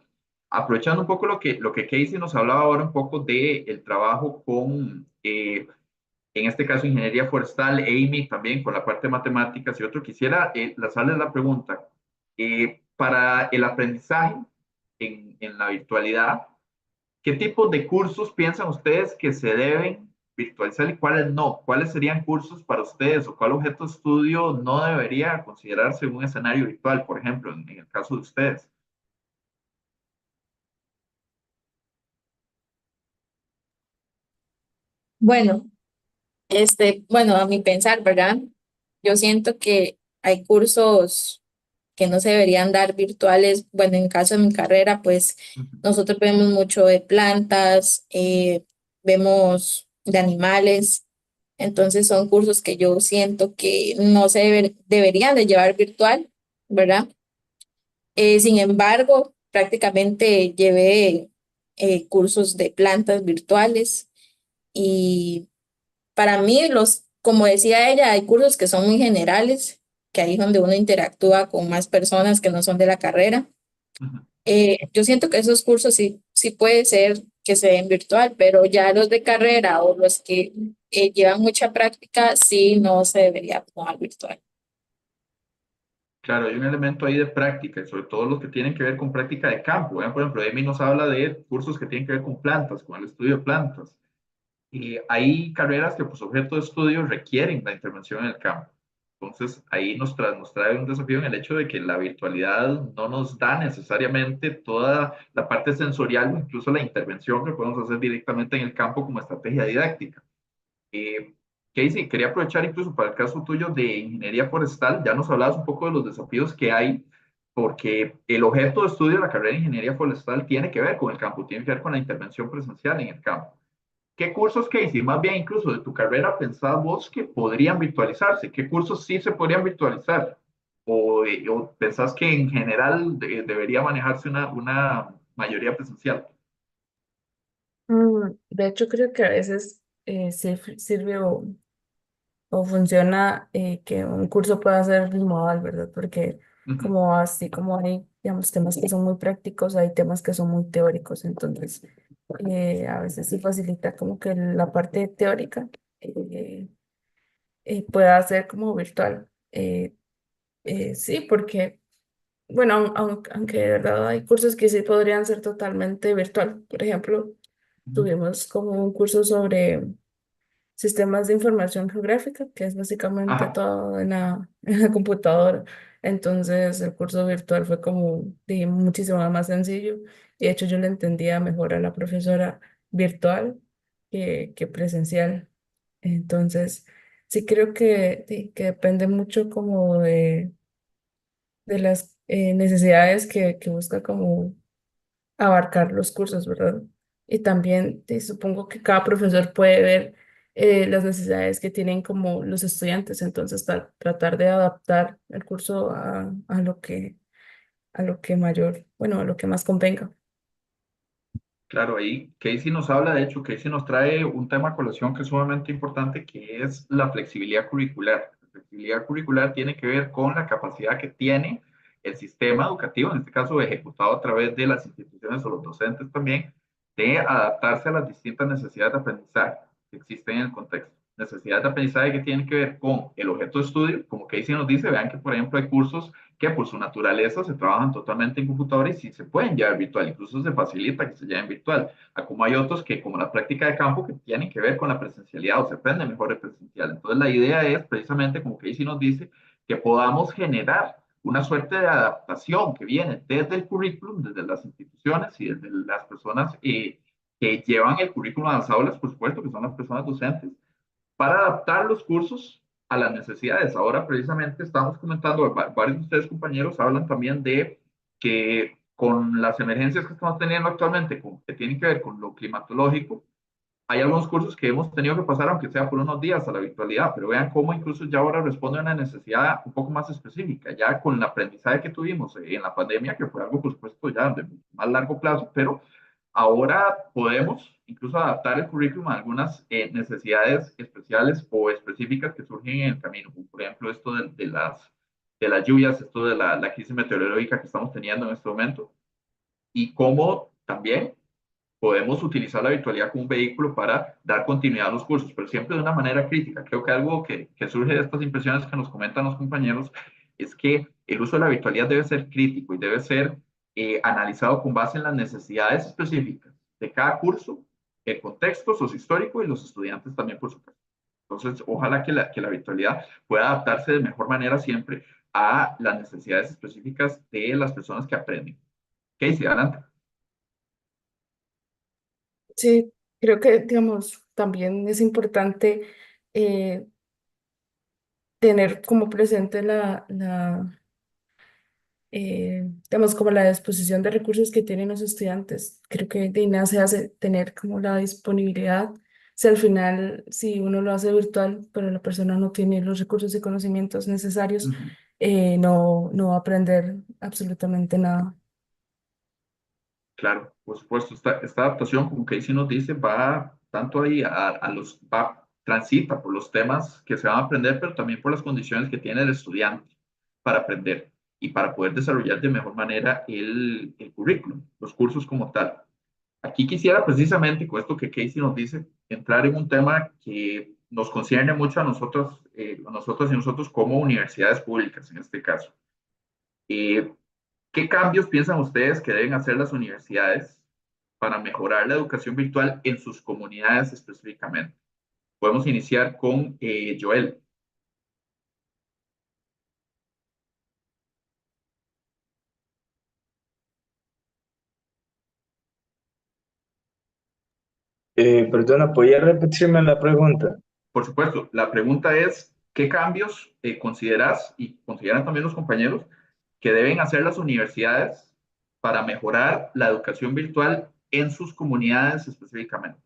Aprovechando un poco lo que Casey nos hablaba ahora un poco del trabajo con en este caso ingeniería forestal, Amy también con la parte de matemáticas y otro, quisiera lanzarles la pregunta, para el aprendizaje en la virtualidad, ¿qué tipo de cursos piensan ustedes que se deben virtualizar y cuáles no? ¿Cuáles serían cursos para ustedes o cuál objeto de estudio no debería considerarse un escenario virtual, por ejemplo, en el caso de ustedes? Bueno, bueno, a mi pensar, ¿verdad? Yo siento que hay cursos que no se deberían dar virtuales. Bueno, en caso de mi carrera, pues Ujú. nosotros vemos mucho de plantas, vemos de animales, entonces son cursos que yo siento que no se deberían de llevar virtual, ¿verdad? Sin embargo, prácticamente llevé cursos de plantas virtuales y para mí, como decía ella, hay cursos que son muy generales, que ahí es donde uno interactúa con más personas que no son de la carrera. Ujú. Yo siento que esos cursos sí puede ser que se den virtual, pero ya los de carrera o los que llevan mucha práctica, sí no se debería tomar virtual. Claro, hay un elemento ahí de práctica, y sobre todo los que tienen que ver con práctica de campo. ¿Eh? Por ejemplo, Amy nos habla de cursos que tienen que ver con plantas, con el estudio de plantas. Y hay carreras que, pues, objeto de estudio requieren la intervención en el campo. Entonces, ahí nos trae un desafío en el hecho de que la virtualidad no nos da necesariamente toda la parte sensorial o incluso la intervención que podemos hacer directamente en el campo como estrategia didáctica. Eh, Casey, quería aprovechar incluso para el caso tuyo de ingeniería forestal, ya nos hablabas un poco de los desafíos que hay, porque el objeto de estudio de la carrera de ingeniería forestal tiene que ver con el campo, tiene que ver con la intervención presencial en el campo. ¿Qué cursos, Casey, más bien incluso de tu carrera pensás vos que podrían virtualizarse? ¿Qué cursos sí se podrían virtualizar? ¿O pensás que en general debería manejarse una mayoría presencial? De hecho, creo que a veces sirve o funciona que un curso pueda ser modal, ¿verdad? Porque Ujú. como así como hay, digamos, temas que son muy prácticos, hay temas que son muy teóricos, entonces a veces sí facilita como que la parte teórica eh, pueda ser como virtual. Sí, porque, bueno, aunque de verdad hay cursos que sí podrían ser totalmente virtual. Por ejemplo, Ujú. tuvimos como un curso sobre sistemas de información geográfica, que es básicamente Ajá. todo en en la computadora. Entonces el curso virtual fue como muchísimo más sencillo. Y de hecho yo le entendía mejor a la profesora virtual que presencial. Entonces sí creo que depende mucho como de las necesidades que busca como abarcar los cursos, ¿verdad? Y también supongo que cada profesor puede ver las necesidades que tienen como los estudiantes, entonces tratar de adaptar el curso a lo que mayor, bueno, a lo que más convenga. Claro, ahí Casey nos habla, de hecho, Casey nos trae un tema a colación que es sumamente importante, que es la flexibilidad curricular. La flexibilidad curricular tiene que ver con la capacidad que tiene el sistema educativo, en este caso ejecutado a través de las instituciones o los docentes también, de adaptarse a las distintas necesidades de aprendizaje que existen en el contexto. Necesidades de aprendizaje que tienen que ver con el objeto de estudio, como Casey nos dice, vean que, por ejemplo, hay cursos que por su naturaleza se trabajan totalmente en computadora y sí se pueden llevar virtual, incluso se facilita que se lleven virtual, a como hay otros que, como la práctica de campo, que tienen que ver con la presencialidad o se aprende mejor de presencial. Entonces la idea es precisamente, como Casey nos dice, que podamos generar una suerte de adaptación que viene desde el currículum, desde las instituciones y desde las personas que llevan el currículum a las aulas, por supuesto, que son las personas docentes, para adaptar los cursos a las necesidades. Ahora precisamente estamos comentando, varios de ustedes compañeros hablan también de que con las emergencias que estamos teniendo actualmente, que tienen que ver con lo climatológico, hay algunos cursos que hemos tenido que pasar, aunque sea por unos días, a la virtualidad, pero vean cómo incluso ya ahora responde a una necesidad un poco más específica, ya con el aprendizaje que tuvimos en la pandemia, que fue algo, por supuesto, ya de más largo plazo, pero ahora podemos incluso adaptar el currículum a algunas necesidades especiales o específicas que surgen en el camino, como por ejemplo esto de las lluvias, esto de la crisis meteorológica que estamos teniendo en este momento, y cómo también podemos utilizar la virtualidad como un vehículo para dar continuidad a los cursos, pero siempre de una manera crítica. Creo que algo que surge de estas impresiones que nos comentan los compañeros es que el uso de la virtualidad debe ser crítico y debe ser analizado con base en las necesidades específicas de cada curso, el contexto sociohistórico y los estudiantes también, por supuesto. Entonces, ojalá que la virtualidad pueda adaptarse de mejor manera siempre a las necesidades específicas de las personas que aprenden. Casey, adelante. Sí, creo que, digamos, también es importante eh, tener como presente digamos, como la disposición de recursos que tienen los estudiantes. Creo que de nada se hace tener como la disponibilidad. Si al final, si uno lo hace virtual, pero la persona no tiene los recursos y conocimientos necesarios, Ujú. no va a aprender absolutamente nada. Claro, por supuesto, esta adaptación, como Casey nos dice, va tanto ahí transita por los temas que se van a aprender, pero también por las condiciones que tiene el estudiante para aprender y para poder desarrollar de mejor manera el currículum, los cursos como tal. Aquí quisiera precisamente, con esto que Casey nos dice, entrar en un tema que nos concierne mucho a nosotros y nosotros como universidades públicas, en este caso. Eh, ¿Qué cambios piensan ustedes que deben hacer las universidades para mejorar la educación virtual en sus comunidades específicamente? Podemos iniciar con Joel. Perdona, ¿podría repetirme la pregunta? Por supuesto, la pregunta es, ¿qué cambios consideras y consideran también los compañeros que deben hacer las universidades para mejorar la educación virtual en sus comunidades específicamente?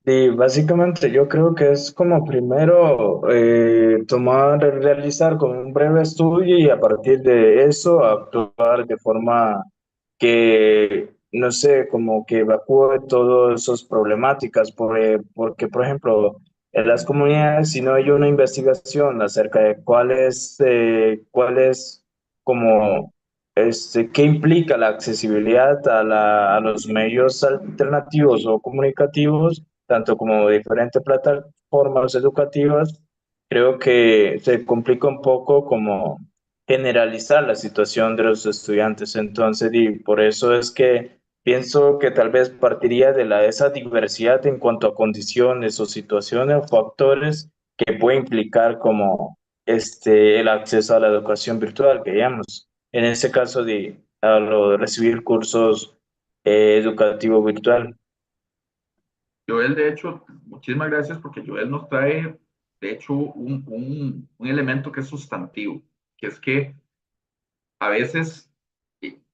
Y básicamente yo creo que es como primero realizar como un breve estudio y a partir de eso actuar de forma que, no sé, como que evacúe todas esas problemáticas, porque, por ejemplo, en las comunidades, si no hay una investigación acerca de cuál es como, qué implica la accesibilidad a los medios alternativos o comunicativos, tanto como diferentes plataformas educativas, creo que se complica un poco como generalizar la situación de los estudiantes. Entonces, y por eso es que pienso que tal vez partiría de esa diversidad en cuanto a condiciones o situaciones o factores que puede implicar como el acceso a la educación virtual, que digamos, en este caso a lo de recibir cursos educativos virtual. Joel, de hecho, muchísimas gracias porque Joel nos trae, de hecho, un elemento que es sustantivo, que es que a veces,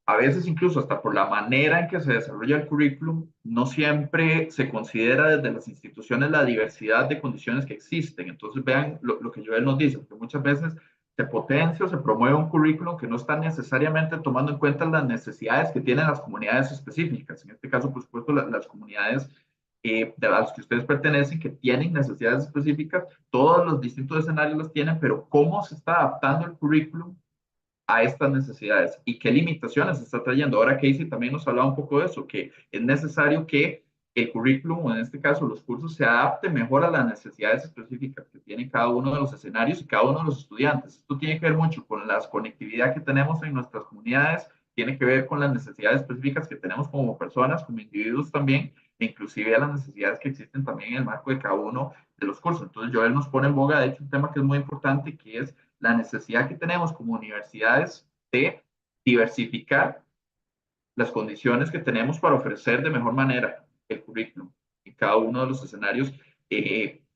a veces incluso hasta por la manera en que se desarrolla el currículum, no siempre se considera desde las instituciones la diversidad de condiciones que existen. Entonces vean lo que Joel nos dice, que muchas veces se potencia o se promueve un currículum que no está necesariamente tomando en cuenta las necesidades que tienen las comunidades específicas. En este caso, por supuesto, las comunidades de las que ustedes pertenecen, que tienen necesidades específicas, todos los distintos escenarios los tienen, pero cómo se está adaptando el currículum a estas necesidades y qué limitaciones está trayendo. Ahora Casey también nos hablaba un poco de eso, que es necesario que el currículum, o en este caso los cursos, se adapte mejor a las necesidades específicas que tiene cada uno de los escenarios y cada uno de los estudiantes. Esto tiene que ver mucho con la conectividad que tenemos en nuestras comunidades, tiene que ver con las necesidades específicas que tenemos como personas, como individuos también, e inclusive a las necesidades que existen también en el marco de cada uno de los cursos. Entonces, Joel nos pone en boga, de hecho, un tema que es muy importante, que es la necesidad que tenemos como universidades de diversificar las condiciones que tenemos para ofrecer de mejor manera el currículum en cada uno de los escenarios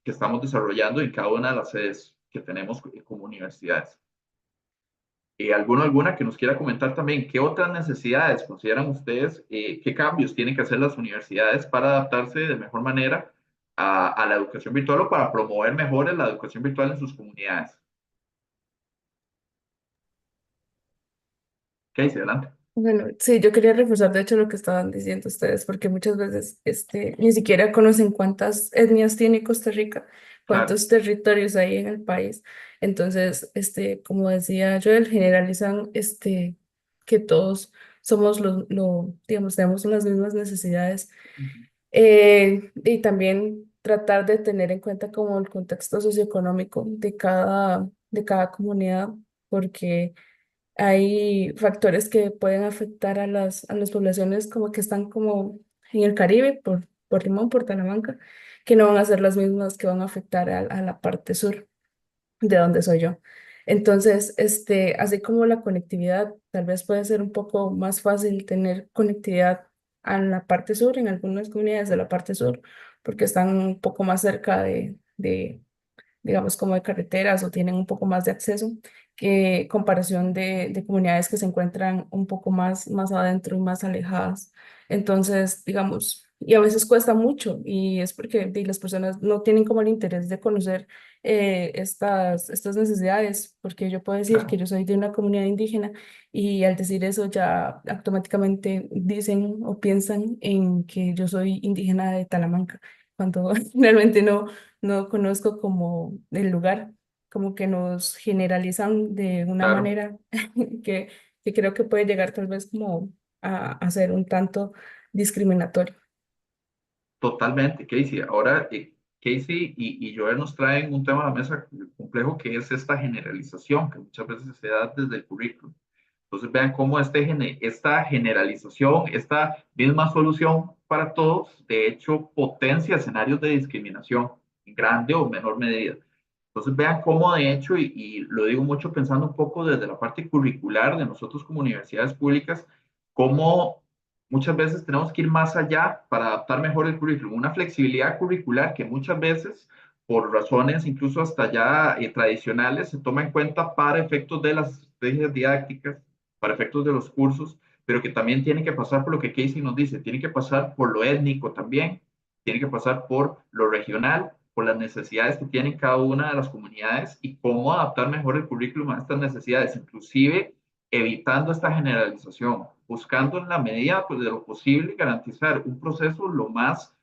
que estamos desarrollando en cada una de las sedes que tenemos como universidades. ¿Alguna que nos quiera comentar también? ¿Qué otras necesidades consideran ustedes? ¿Qué cambios tienen que hacer las universidades para adaptarse de mejor manera a la educación virtual o para promover mejor la educación virtual en sus comunidades? Casey, adelante. Bueno, sí, yo quería reforzar de hecho lo que estaban diciendo ustedes, porque muchas veces ni siquiera conocen cuántas etnias tiene Costa Rica, Claro, cuántos territorios hay en el país. Entonces, como decía Joel, generalizan que todos somos digamos, tenemos las mismas necesidades. Y también tratar de tener en cuenta como el contexto socioeconómico de cada comunidad, porque hay factores que pueden afectar a las poblaciones como que están como en el Caribe, por Limón, por Talamanca, que no van a ser las mismas que van a afectar a la parte sur de donde soy yo. Entonces, así como la conectividad, tal vez puede ser un poco más fácil tener conectividad en la parte sur, en algunas comunidades de la parte sur, porque están un poco más cerca de digamos, como de carreteras o tienen un poco más de acceso que comparación de comunidades que se encuentran un poco más adentro y más alejadas. Entonces, digamos, y a veces cuesta mucho y es porque las personas no tienen como el interés de conocer estas necesidades, porque yo puedo decir que claro, yo soy de una comunidad indígena y al decir eso ya automáticamente dicen o piensan en que yo soy indígena de Talamanca, cuando realmente no conozco como el lugar, como que nos generalizan de una claro, manera que, que creo que puede llegar tal vez como a ser un tanto discriminatorio. totalmente, Casey. Ahora, Casey y Joel nos traen un tema a la mesa complejo que es esta generalización que muchas veces se da desde el currículum. Entonces vean cómo esta generalización, esta misma solución para todos, de hecho, potencia escenarios de discriminación en grande o menor medida. Entonces vean cómo de hecho, y lo digo mucho pensando un poco desde la parte curricular de nosotros como universidades públicas, cómo muchas veces tenemos que ir más allá para adaptar mejor el currículum. Una flexibilidad curricular que muchas veces, por razones incluso hasta ya tradicionales, se toma en cuenta para efectos de las estrategias didácticas, para efectos de los cursos, pero que también tiene que pasar por lo que Casey nos dice, tiene que pasar por lo étnico también, tiene que pasar por lo regional, por las necesidades que tienen cada una de las comunidades y cómo adaptar mejor el currículum a estas necesidades, inclusive evitando esta generalización, buscando en la medida pues, de lo posible garantizar un proceso lo más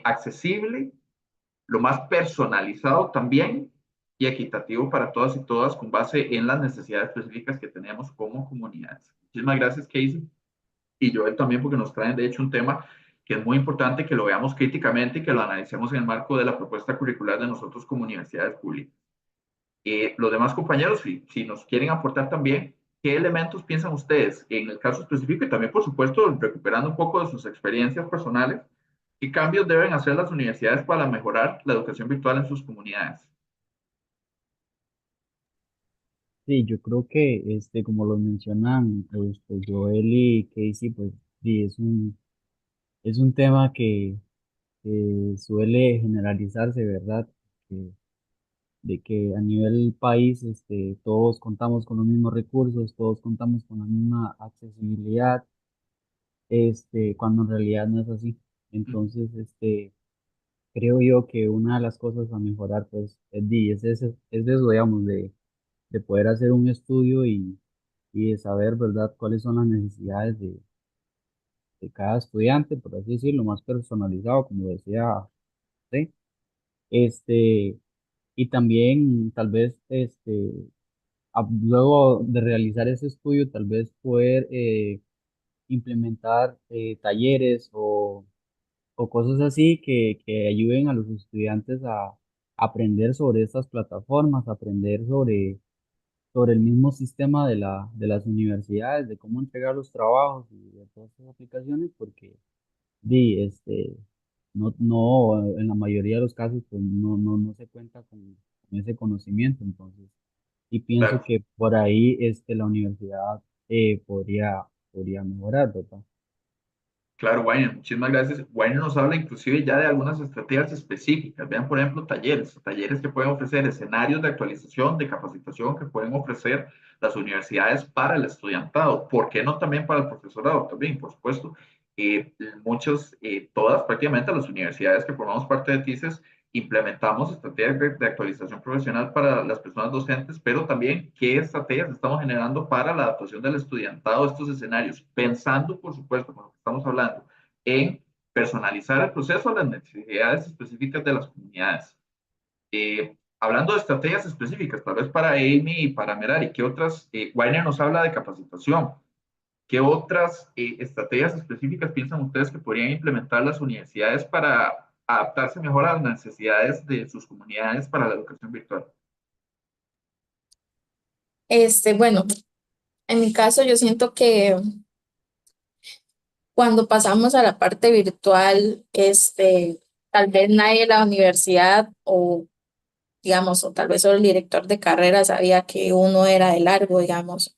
accesible, lo más personalizado también y equitativo para todas y todas con base en las necesidades específicas que tenemos como comunidades. Muchísimas gracias, Casey. Y Joel también, porque nos traen de hecho un tema que es muy importante que lo veamos críticamente y que lo analicemos en el marco de la propuesta curricular de nosotros como universidades públicas. Los demás compañeros, si nos quieren aportar también, ¿qué elementos piensan ustedes en el caso específico y también, por supuesto, recuperando un poco de sus experiencias personales? ¿Qué cambios deben hacer las universidades para mejorar la educación virtual en sus comunidades? Sí, yo creo que, como lo mencionan, Joel y Casey, pues, sí, es un tema que suele generalizarse, ¿verdad? Que- de que a nivel país, todos contamos con los mismos recursos, todos contamos con la misma accesibilidad, cuando en realidad no es así. Entonces, creo yo que una de las cosas a mejorar, pues, es de eso, digamos, de poder hacer un estudio y de saber, ¿verdad?, cuáles son las necesidades de cada estudiante, por así decirlo, más personalizado, como decía usted. Este, y también, tal vez, luego de realizar ese estudio, tal vez poder implementar talleres o cosas así que ayuden a los estudiantes a aprender sobre estas plataformas, aprender sobre el mismo sistema de las universidades, de cómo entregar los trabajos y de todas estas aplicaciones, porque no, en la mayoría de los casos, pues no se cuenta con ese conocimiento, entonces, y pienso Claro. que por ahí la universidad podría mejorar, ¿verdad? Claro, Wainer, muchísimas gracias. Wainer nos habla inclusive ya de algunas estrategias específicas. Vean, por ejemplo, talleres que pueden ofrecer, escenarios de actualización, de capacitación que pueden ofrecer las universidades para el estudiantado. ¿Por qué no también para el profesorado? También, por supuesto. Todas prácticamente las universidades que formamos parte de TICES implementamos estrategias de actualización profesional para las personas docentes, pero también qué estrategias estamos generando para la adaptación del estudiantado a estos escenarios, pensando, por supuesto, con lo que estamos hablando, en personalizar el proceso a las necesidades específicas de las comunidades. Hablando de estrategias específicas, tal vez para Amy y para Merari, ¿qué otras? Wainer nos habla de capacitación. ¿Qué otras estrategias específicas piensan ustedes que podrían implementar las universidades para adaptarse mejor a las necesidades de sus comunidades para la educación virtual? Bueno, en mi caso yo siento que cuando pasamos a la parte virtual, tal vez nadie en la universidad o digamos, o tal vez solo el director de carrera sabía que uno era de largo, digamos.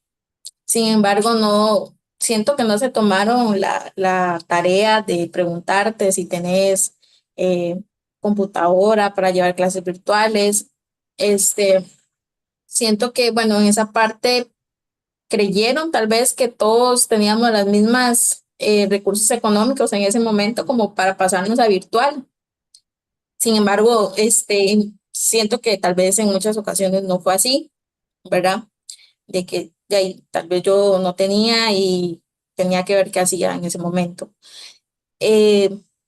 Sin embargo, no, siento que no se tomaron la tarea de preguntarte si tenés computadora para llevar clases virtuales. Siento que, bueno, en esa parte creyeron tal vez que todos teníamos las mismas recursos económicos en ese momento como para pasarnos a virtual. Sin embargo, siento que tal vez en muchas ocasiones no fue así, ¿verdad? De que de ahí, tal vez yo no tenía y tenía que ver qué hacía en ese momento.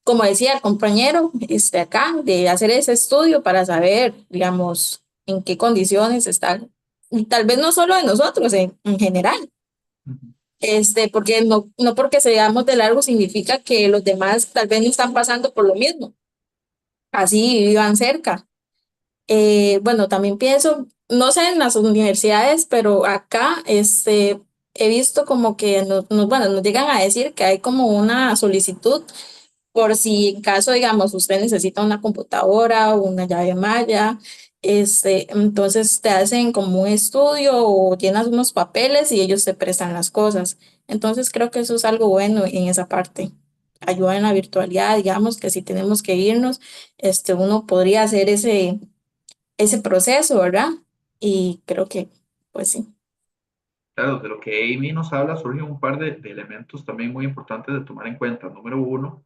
Como decía el compañero acá, de hacer ese estudio para saber, digamos, en qué condiciones están, y tal vez no solo de nosotros, en general. Porque no porque seamos de largo significa que los demás tal vez no están pasando por lo mismo, así vivan cerca. Bueno, también pienso, no sé en las universidades, pero acá he visto como que bueno, nos llegan a decir que hay como una solicitud por si en caso, digamos, usted necesita una computadora o una llave Maya, entonces te hacen como un estudio o llenas unos papeles y ellos te prestan las cosas. Entonces creo que eso es algo bueno en esa parte. Ayuda en la virtualidad, digamos que si tenemos que irnos, uno podría hacer ese proceso, ¿verdad? Y creo que, pues sí. Claro, de lo que Amy nos habla surgen un par de elementos también muy importantes de tomar en cuenta. Número uno,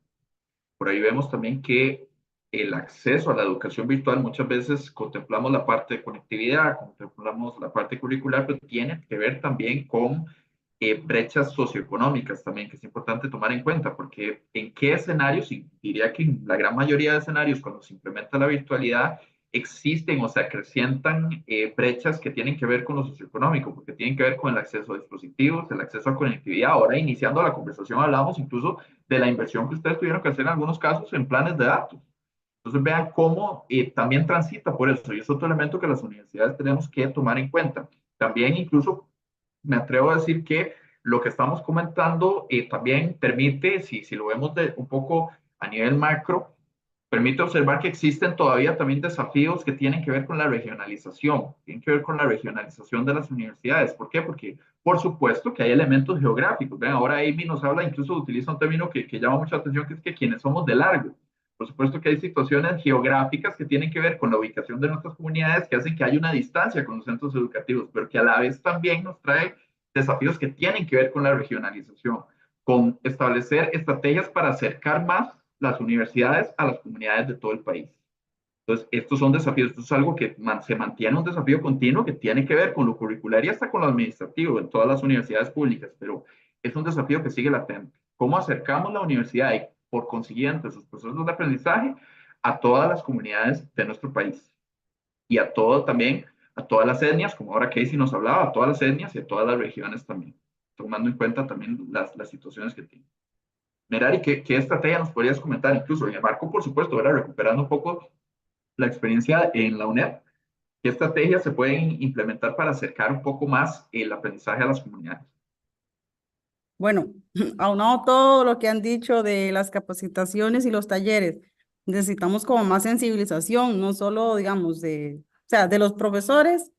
por ahí vemos también que el acceso a la educación virtual, muchas veces contemplamos la parte de conectividad, contemplamos la parte curricular, pero tiene que ver también con brechas socioeconómicas también, que es importante tomar en cuenta, porque en qué escenarios, y diría que en la gran mayoría de escenarios, cuando se implementa la virtualidad, existen o se acrecientan brechas que tienen que ver con lo socioeconómico, porque tienen que ver con el acceso a dispositivos, el acceso a conectividad. Ahora, iniciando la conversación, hablamos incluso de la inversión que ustedes tuvieron que hacer en algunos casos en planes de datos. Entonces, vean cómo también transita por eso, y es otro elemento que las universidades tenemos que tomar en cuenta. También incluso me atrevo a decir que lo que estamos comentando también permite, si lo vemos un poco a nivel macro, permite observar que existen todavía también desafíos que tienen que ver con la regionalización, tienen que ver con la regionalización de las universidades. ¿Por qué? Porque, por supuesto, que hay elementos geográficos. Ven, ahora Amy nos habla, incluso utiliza un término que llama mucha atención, que es que quienes somos de largo. Por supuesto que hay situaciones geográficas que tienen que ver con la ubicación de nuestras comunidades que hacen que haya una distancia con los centros educativos, pero que a la vez también nos trae desafíos que tienen que ver con la regionalización, con establecer estrategias para acercar más las universidades a las comunidades de todo el país. Entonces, estos son desafíos, esto es algo que se mantiene un desafío continuo que tiene que ver con lo curricular y hasta con lo administrativo en todas las universidades públicas, pero es un desafío que sigue latente. ¿Cómo acercamos la universidad y, por consiguiente, sus procesos de aprendizaje a todas las comunidades de nuestro país? Y a todo también, a todas las etnias, como ahora Casey nos hablaba, a todas las etnias y a todas las regiones también, tomando en cuenta también las situaciones que tienen. Merari, ¿qué estrategia nos podrías comentar? Incluso en el marco, por supuesto, ¿verdad? Recuperando un poco la experiencia en la UNED, ¿qué estrategias se pueden implementar para acercar un poco más el aprendizaje a las comunidades? Bueno, aunado todo lo que han dicho de las capacitaciones y los talleres, necesitamos como más sensibilización, no solo, digamos, o sea, de los profesores,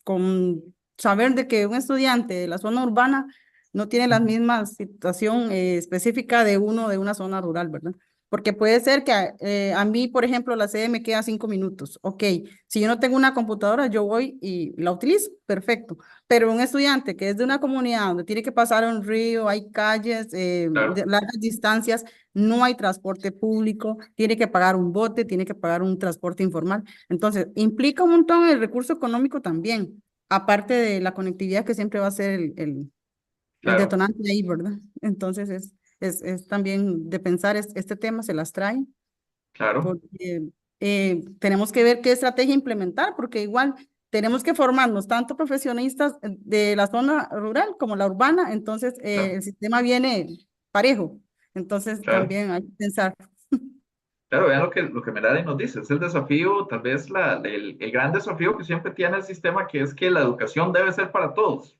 con saber de que un estudiante de la zona urbana no tiene la misma situación específica de uno de una zona rural, ¿verdad? Porque puede ser que a mí, por ejemplo, la sede me queda 5 minutos. Ok, si yo no tengo una computadora, yo voy y la utilizo, perfecto. Pero un estudiante que es de una comunidad donde tiene que pasar un río, hay calles de Claro, largas distancias, no hay transporte público, tiene que pagar un bote, tiene que pagar un transporte informal. Entonces, implica un montón el recurso económico también, aparte de la conectividad que siempre va a ser el claro, detonante ahí, ¿verdad? Entonces, es también de pensar, este tema se las trae, claro, porque tenemos que ver qué estrategia implementar, porque igual tenemos que formarnos tanto profesionistas de la zona rural como la urbana, entonces claro, el sistema viene parejo, entonces claro. también hay que pensar. Claro, vean lo que Melanie nos dice, es el desafío, tal vez el gran desafío que siempre tiene el sistema, que es que la educación debe ser para todos,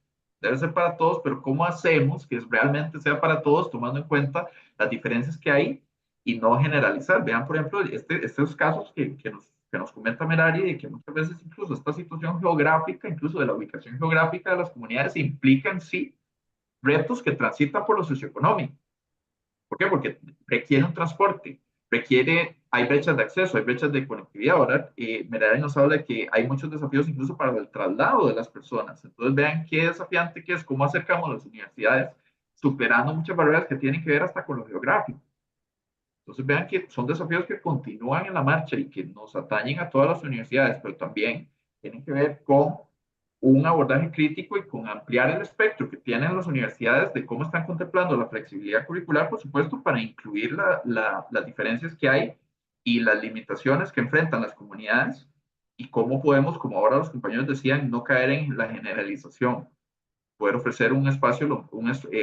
pero ¿cómo hacemos que realmente sea para todos, tomando en cuenta las diferencias que hay y no generalizar? Vean, por ejemplo, estos casos que nos comenta Merari, de que muchas veces incluso esta situación geográfica, incluso de la ubicación geográfica de las comunidades, implica en sí retos que transitan por lo socioeconómico. ¿Por qué? Porque requiere un transporte, hay brechas de acceso, hay brechas de conectividad. Ahora, Merari nos habla de que hay muchos desafíos incluso para el traslado de las personas. Entonces, vean qué desafiante que es, cómo acercamos las universidades, superando muchas barreras que tienen que ver hasta con lo geográfico. Entonces, vean que son desafíos que continúan en la marcha y que nos atañen a todas las universidades, pero también tienen que ver con un abordaje crítico y con ampliar el espectro que tienen las universidades de cómo están contemplando la flexibilidad curricular, por supuesto, para incluir las diferencias que hay y las limitaciones que enfrentan las comunidades y cómo podemos, como ahora los compañeros decían, no caer en la generalización, poder ofrecer un espacio,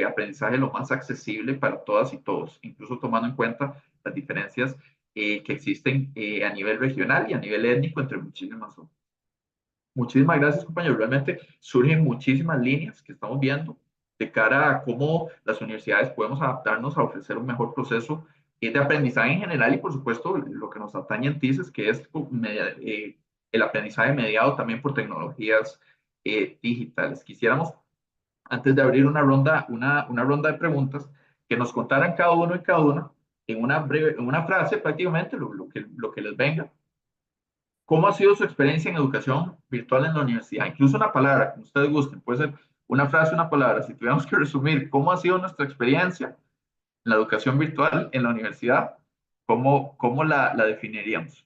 aprendizaje lo más accesible para todas y todos, incluso tomando en cuenta las diferencias que existen a nivel regional y a nivel étnico entre muchísimas otras. Muchísimas gracias, compañero. Realmente surgen muchísimas líneas que estamos viendo de cara a cómo las universidades podemos adaptarnos a ofrecer un mejor proceso de aprendizaje en general y, por supuesto, lo que nos atañe en TICES, que es el aprendizaje mediado también por tecnologías digitales. Quisiéramos, antes de abrir una ronda de preguntas, que nos contaran cada uno y cada una en una frase prácticamente lo que les venga. ¿Cómo ha sido su experiencia en educación virtual en la universidad? Incluso una palabra, como ustedes gusten, puede ser una frase, una palabra. Si tuviéramos que resumir cómo ha sido nuestra experiencia en la educación virtual en la universidad, ¿cómo la definiríamos?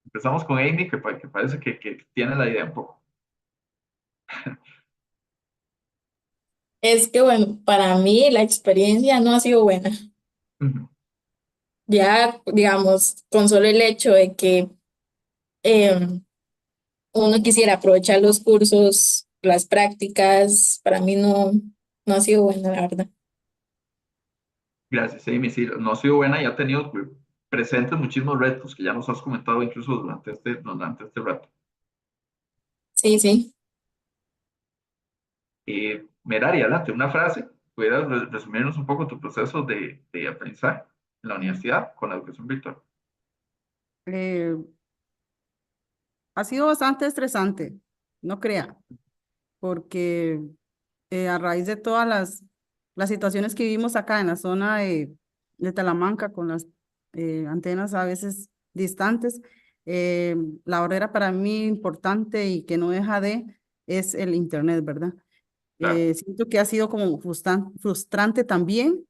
Empezamos con Amy, que parece que tiene la idea un poco. Es que, bueno, para mí la experiencia no ha sido buena. Ujú. Ya, digamos, con solo el hecho de que em, uno quisiera aprovechar los cursos, las prácticas, para mí no ha sido buena, la verdad. Gracias, Amy. Sí, no ha sido buena y ha tenido presentes muchísimos retos que ya nos has comentado incluso durante este rato. Sí, sí. Merari, adelante, una frase. ¿Pudieras resumirnos un poco tu proceso de aprendizaje en la universidad con la educación virtual? Eh, ha sido bastante estresante, no crea, porque a raíz de todas las situaciones que vivimos acá en la zona de Talamanca con las antenas a veces distantes, eh, la barrera para mí importante y que no deja de es el internet, ¿verdad? Claro, Siento que ha sido como frustrante también,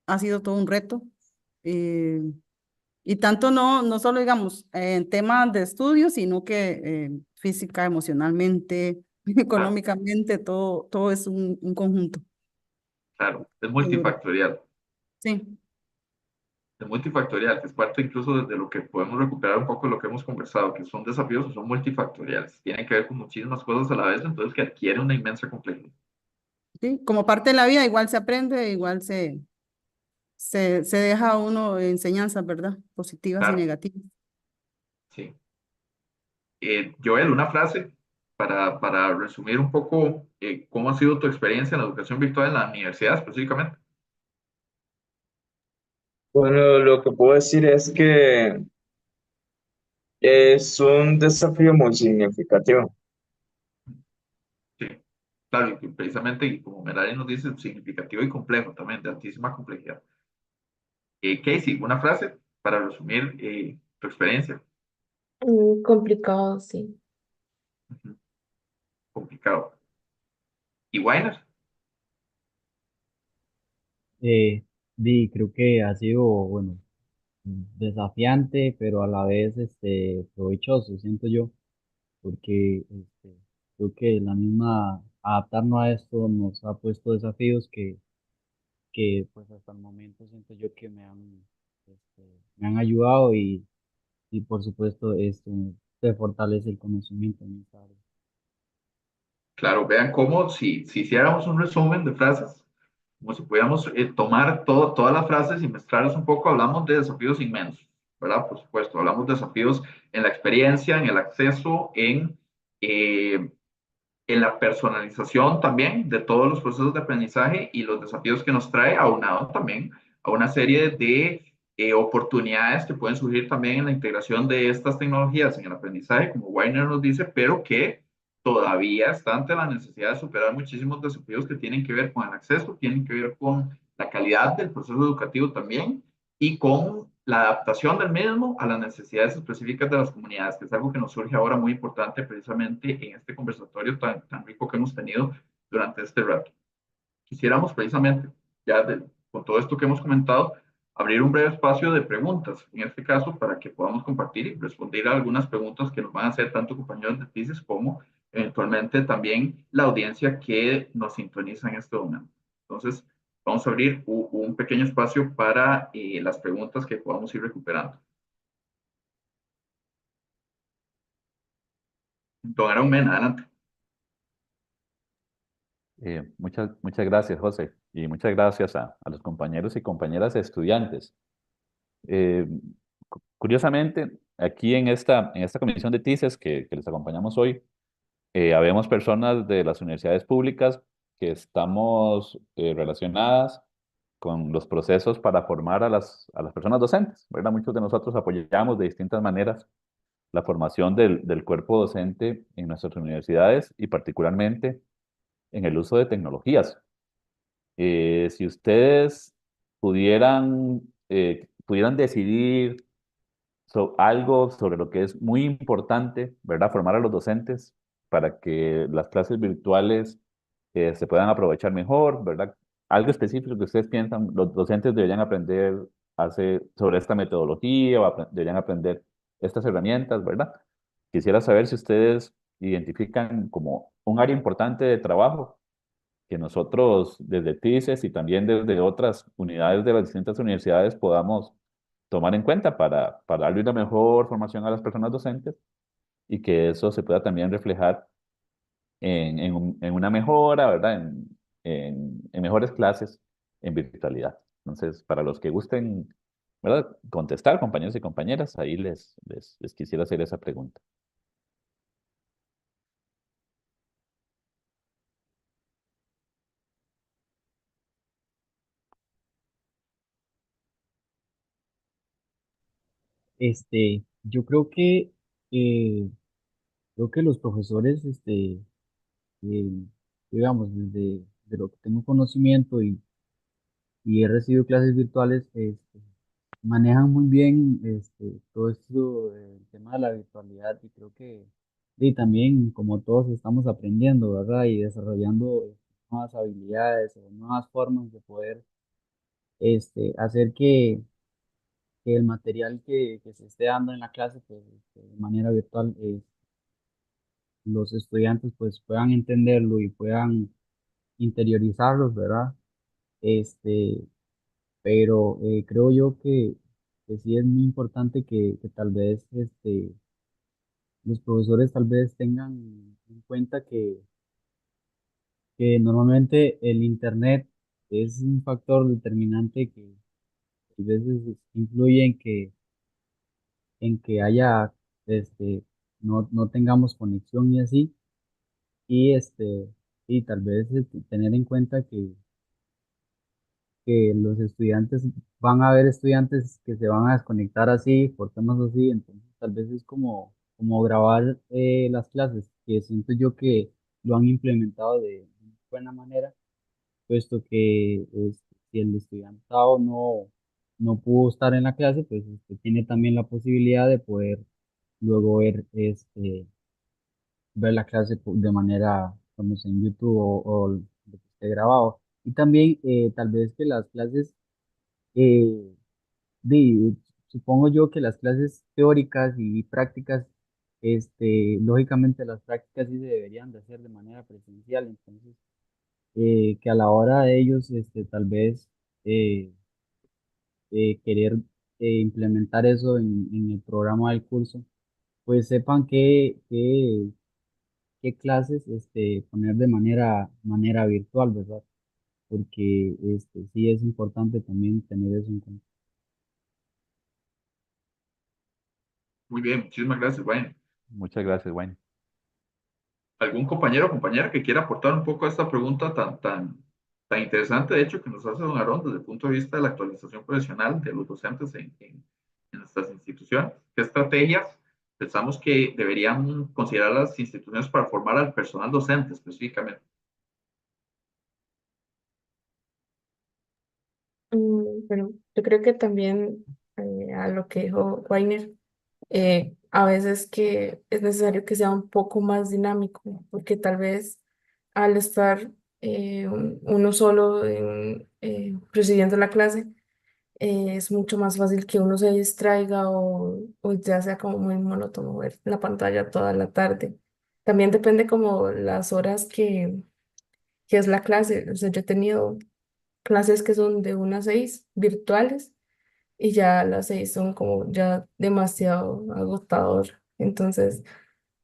ha sido todo un reto. eh, y tanto no solo digamos en temas de estudio, sino que física, emocionalmente, claro, económicamente, todo es un conjunto. claro. Es Qué duro. multifactorial. Sí, Es multifactorial, que es parte incluso de lo que podemos recuperar un poco de lo que hemos conversado, que son desafíos que son multifactoriales. Tienen que ver con muchísimas cosas a la vez, entonces que adquiere una inmensa complejidad. sí, como parte de la vida, igual se aprende, igual se deja a uno enseñanzas, ¿verdad? Positivas y Claro, negativas. sí. Joel, una frase para resumir un poco cómo ha sido tu experiencia en la educación virtual en la universidad específicamente. Bueno, lo que puedo decir es que es un desafío muy significativo. Sí, claro, y que precisamente, y como Melanie nos dice, significativo y complejo también, de altísima complejidad. Casey, una frase para resumir tu experiencia. Complicado, sí. Ujú. Complicado. ¿Y Weiner? Creo que ha sido, bueno, desafiante, pero a la vez provechoso, siento yo, porque creo que la misma adaptarnos a esto nos ha puesto desafíos que pues hasta el momento siento yo que este, me han ayudado y por supuesto esto te fortalece el conocimiento en esta área. Claro, vean cómo si hiciéramos un resumen de frases, como si pudiéramos tomar todas las frases y mezclarlas un poco, hablamos de desafíos inmensos, ¿verdad? Por supuesto, hablamos de desafíos en la experiencia, en el acceso, eh, en la personalización también de todos los procesos de aprendizaje y los desafíos que nos trae, aunado también a una serie de oportunidades que pueden surgir también en la integración de estas tecnologías en el aprendizaje, como Weiner nos dice, pero que todavía está ante la necesidad de superar muchísimos desafíos que tienen que ver con el acceso, tienen que ver con la calidad del proceso educativo también y con la adaptación del mismo a las necesidades específicas de las comunidades, que es algo que nos surge ahora muy importante precisamente en este conversatorio tan rico que hemos tenido durante este rato. Quisiéramos precisamente, con todo esto que hemos comentado, abrir un breve espacio de preguntas, en este caso, para que podamos compartir y responder a algunas preguntas que nos van a hacer tanto compañeros de TICES como eventualmente también la audiencia que nos sintoniza en este momento. Entonces, vamos a abrir un pequeño espacio para las preguntas que podamos ir recuperando. Don Aaron Mena, adelante. Muchas gracias, José, y muchas gracias a los compañeros y compañeras estudiantes. Eh, Curiosamente, aquí en esta comisión de TICES que les acompañamos hoy, habemos personas de las universidades públicas que estamos relacionadas con los procesos para formar a las personas docentes, ¿verdad? Muchos de nosotros apoyamos de distintas maneras la formación del cuerpo docente en nuestras universidades y particularmente en el uso de tecnologías. Si ustedes pudieran decidir algo sobre lo que es muy importante, ¿verdad? Formar a los docentes para que las clases virtuales se puedan aprovechar mejor, ¿verdad? Algo específico que ustedes piensan, los docentes deberían aprender sobre esta metodología o deberían aprender estas herramientas, ¿verdad? Quisiera saber si ustedes identifican como un área importante de trabajo que nosotros desde TICES y también desde otras unidades de las distintas universidades podamos tomar en cuenta para darle una mejor formación a las personas docentes y que eso se pueda también reflejar en una mejora, ¿verdad? En mejores clases en virtualidad. Entonces, para los que gusten, ¿verdad? Contestar, compañeros y compañeras, ahí les quisiera hacer esa pregunta. Yo eh, creo que los profesores, eh, digamos, desde de lo que tengo conocimiento y he recibido clases virtuales, manejan muy bien todo esto, el tema de la virtualidad y creo que y también como todos estamos aprendiendo, ¿verdad? Y desarrollando nuevas habilidades o nuevas formas de poder hacer que el material que se esté dando en la clase pues, de manera virtual, los estudiantes pues puedan entenderlo y puedan interiorizarlos, ¿verdad? Este, pero creo yo que sí es muy importante que tal vez los profesores tal vez tengan en cuenta que normalmente el internet es un factor determinante que a veces influye en que haya, no tengamos conexión y así, y y tal vez tener en cuenta que los estudiantes, van a haber estudiantes que se van a desconectar así, por temas así, entonces tal vez es como grabar las clases, que siento yo que lo han implementado de buena manera, puesto que si el estudiantado no pudo estar en la clase, pues tiene también la posibilidad de poder luego ver la clase de manera, como en YouTube o lo que esté grabado. Y también tal vez que las clases, eh, supongo yo que las clases teóricas y prácticas, lógicamente las prácticas sí se deberían de hacer de manera presencial, entonces que a la hora de ellos, tal vez eh, querer implementar eso en el programa del curso, pues sepan qué clases poner de manera virtual, ¿verdad? Porque sí es importante también tener eso en cuenta. Muy bien, muchísimas gracias, Wayne. Muchas gracias, Wayne. ¿Algún compañero o compañera que quiera aportar un poco a esta pregunta tan interesante, de hecho, que nos hace don Aarón desde el punto de vista de la actualización profesional de los docentes en nuestras instituciones? ¿Qué estrategias pensamos que deberían considerar las instituciones para formar al personal docente específicamente? Bueno, yo creo que también a lo que dijo Weiner, a veces que es necesario que sea un poco más dinámico, porque tal vez al estar uno solo presidiendo la clase, es mucho más fácil que uno se distraiga o ya sea como muy monótono ver la pantalla toda la tarde. También depende como las horas que es la clase. O sea, yo he tenido clases que son de 1 a 6 virtuales y ya las 6 son como ya demasiado agotador. Entonces,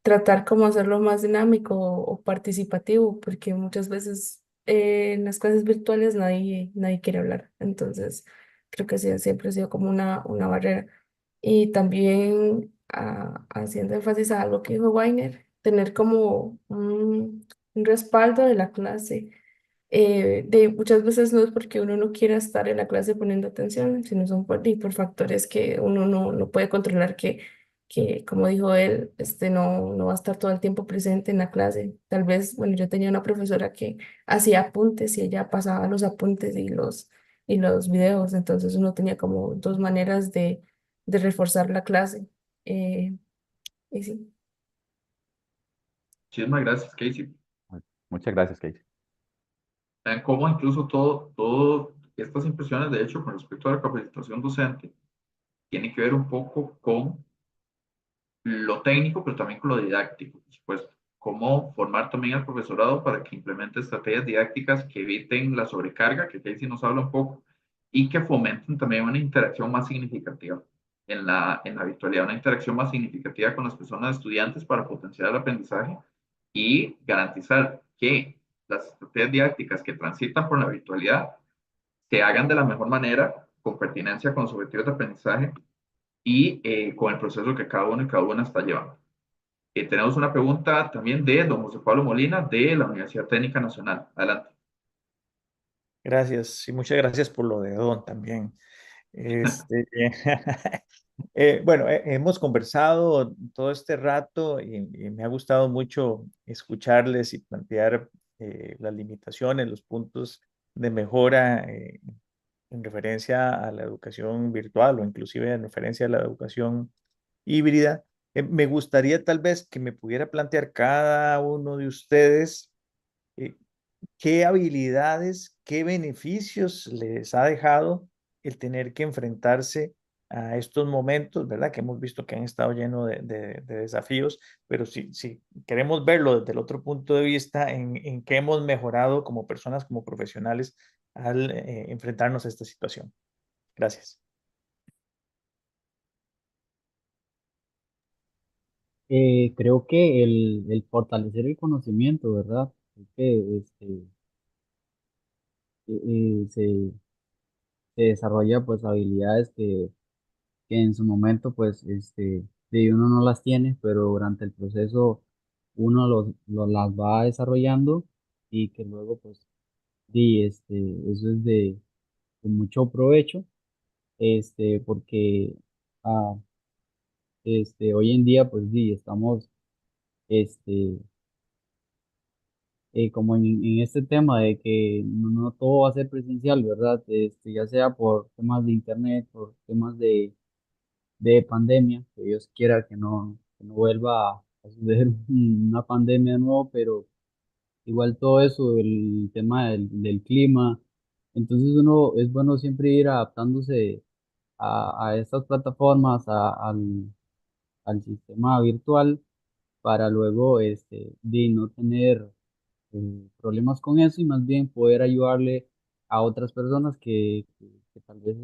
tratar como hacerlo más dinámico o participativo, porque muchas veces en las clases virtuales nadie quiere hablar. Entonces, creo que sí, siempre ha sido como una barrera. Y también haciendo énfasis a algo que dijo Weiner, tener como un respaldo de la clase de muchas veces no es porque uno no quiera estar en la clase poniendo atención, sino son por factores que uno no puede controlar, que como dijo él, no va a estar todo el tiempo presente en la clase. Tal vez, bueno, yo tenía una profesora que hacía apuntes y ella pasaba los apuntes y los videos, entonces uno tenía como dos maneras de reforzar la clase. Eh, y sí. Muchísimas gracias, Casey. Muchas gracias, Casey. Vean cómo incluso estas impresiones, de hecho, con respecto a la capacitación docente, tiene que ver un poco con lo técnico, pero también con lo didáctico, por supuesto. Cómo formar también al profesorado para que implemente estrategias didácticas que eviten la sobrecarga, que Casey nos habla un poco, y que fomenten también una interacción más significativa en la virtualidad, una interacción más significativa con las personas estudiantes para potenciar el aprendizaje y garantizar que las estrategias didácticas que transitan por la virtualidad se hagan de la mejor manera, con pertinencia con los objetivos de aprendizaje y con el proceso que cada uno y cada una está llevando. Tenemos una pregunta también de don José Pablo Molina de la Universidad Técnica Nacional. Adelante. Gracias y muchas gracias por lo de Don también. Este, bueno, hemos conversado todo este rato y me ha gustado mucho escucharles y plantear las limitaciones, los puntos de mejora en referencia a la educación virtual o inclusive en referencia a la educación híbrida. Me gustaría tal vez que me pudiera plantear cada uno de ustedes eh, qué habilidades, qué beneficios les ha dejado el tener que enfrentarse a estos momentos, ¿verdad? Que hemos visto que han estado llenos de desafíos, pero si queremos verlo desde el otro punto de vista, en qué hemos mejorado como personas, como profesionales al enfrentarnos a esta situación. Gracias. Creo que el fortalecer el conocimiento, ¿verdad? Es que se desarrolla pues habilidades que en su momento pues de uno no las tiene, pero durante el proceso uno las va desarrollando y que luego pues eso es de mucho provecho, porque ah, hoy en día pues estamos este, como en este tema de que no todo va a ser presencial, ¿verdad? Ya sea por temas de internet, por temas de pandemia, que Dios quiera que no vuelva a suceder una pandemia de nuevo, pero igual todo eso, el tema del clima, entonces uno es bueno siempre ir adaptándose a estas plataformas, al sistema virtual, para luego de no tener problemas con eso y más bien poder ayudarle a otras personas que tal vez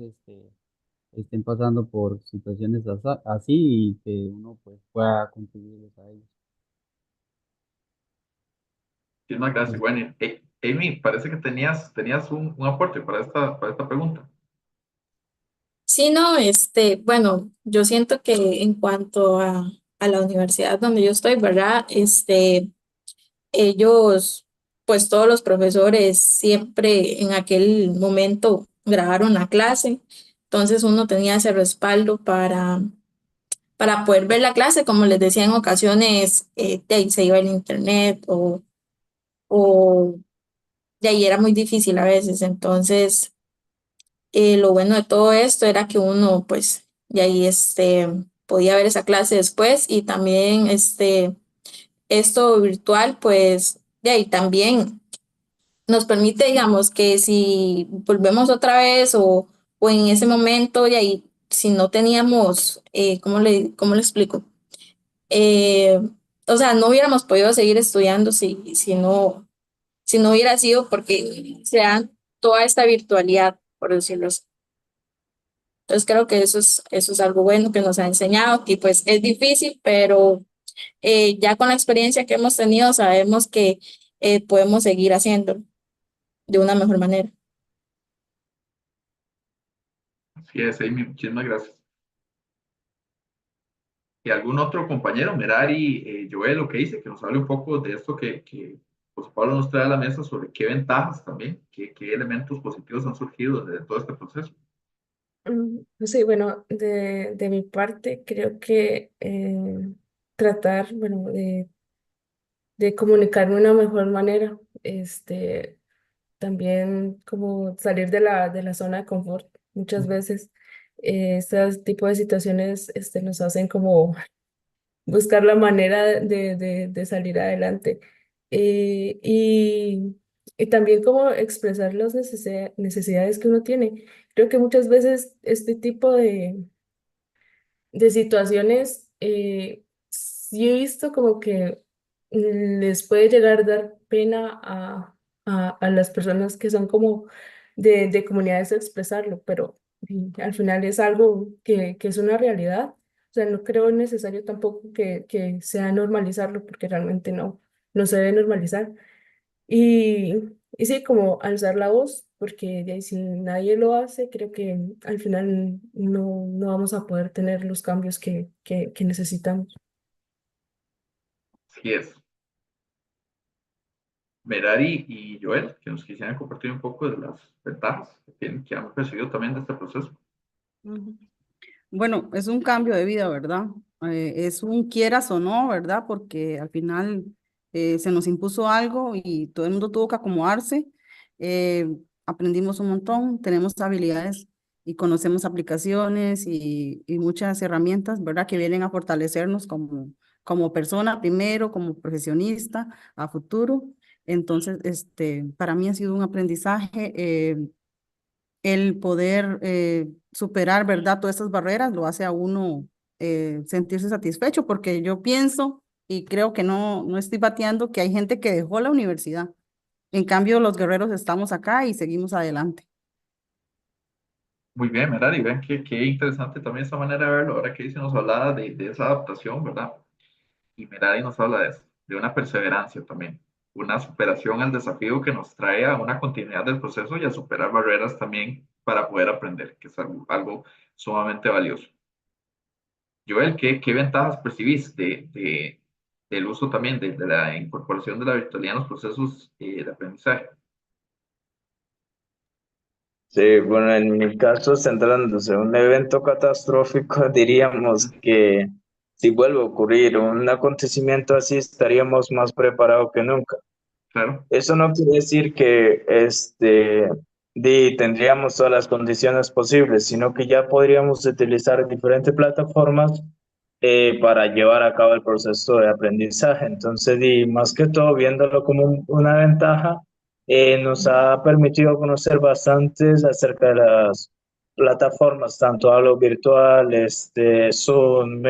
estén pasando por situaciones así y que uno pues pueda contribuirles a ellos. Muchísimas gracias. Bueno, Amy, parece que tenías un aporte para esta pregunta. Sí, no, bueno, yo siento que en cuanto a la universidad donde yo estoy, ¿verdad? Ellos, pues todos los profesores siempre en aquel momento grabaron la clase, entonces uno tenía ese respaldo para poder ver la clase, como les decía en ocasiones, de ahí se iba el internet o de ahí era muy difícil a veces, entonces lo bueno de todo esto era que uno pues de ahí podía ver esa clase después y también esto virtual pues de ahí también nos permite, digamos, que si volvemos otra vez o en ese momento, y ahí, si no teníamos, cómo le explico? Eh, o sea, no hubiéramos podido seguir estudiando si no hubiera sido porque se da toda esta virtualidad, por decirlo así. Entonces creo que eso es algo bueno que nos ha enseñado, que pues es difícil, pero ya con la experiencia que hemos tenido sabemos que podemos seguir haciendo de una mejor manera. Así es, Amy, muchísimas gracias. ¿Y algún otro compañero, Merari, Joel, lo que dice, que nos hable un poco de esto que pues Pablo nos trae a la mesa sobre qué ventajas también, qué elementos positivos han surgido de todo este proceso? Pues sí, bueno, de mi parte creo que tratar, bueno, de comunicarme de una mejor manera, también como salir de la zona de confort. Muchas veces este tipo de situaciones nos hacen como buscar la manera de salir adelante. Eh, y, y también como expresar las necesidades que uno tiene. Creo que muchas veces este tipo de situaciones, sí he visto como que les puede llegar a dar pena a las personas que son como de comunidades expresarlo, pero al final es algo que es una realidad. O sea, no creo necesario tampoco que sea normalizarlo, porque realmente no se debe normalizar. Y, y sí, como alzar la voz, porque de ahí, si nadie lo hace, creo que al final no vamos a poder tener los cambios que necesitamos. Así es. Merari y Joel, que nos quisieran compartir un poco de las ventajas que han percibido también de este proceso. Ujú. Bueno, es un cambio de vida, ¿verdad? Es un quieras o no, ¿verdad? Porque al final se nos impuso algo y todo el mundo tuvo que acomodarse. Eh, Aprendimos un montón, tenemos habilidades y conocemos aplicaciones y muchas herramientas, ¿verdad? Que vienen a fortalecernos como persona primero, como profesionista a futuro. Entonces, para mí ha sido un aprendizaje. El poder superar, ¿verdad? Todas estas barreras lo hace a uno sentirse satisfecho, porque yo pienso y creo que no estoy bateando que hay gente que dejó la universidad. En cambio, los guerreros estamos acá y seguimos adelante. Muy bien, Merari, ven qué interesante también esa manera de verlo. Ahora que dice, nos hablaba de esa adaptación, ¿verdad? Y Merari nos habla de eso, de una perseverancia también, una superación al desafío que nos trae a una continuidad del proceso y a superar barreras también para poder aprender, que es algo sumamente valioso. Joel, qué ventajas percibís del uso también de la incorporación de la virtualidad en los procesos de aprendizaje? Sí, bueno, en mi caso, centrándose en un evento catastrófico, diríamos que si vuelve a ocurrir un acontecimiento así, estaríamos más preparados que nunca. Claro, Eso no quiere decir que tendríamos todas las condiciones posibles, sino que ya podríamos utilizar diferentes plataformas para llevar a cabo el proceso de aprendizaje. Entonces, más que todo, viéndolo como una ventaja, nos ha permitido conocer bastantes acerca de las plataformas, tanto a lo virtual, Zoom,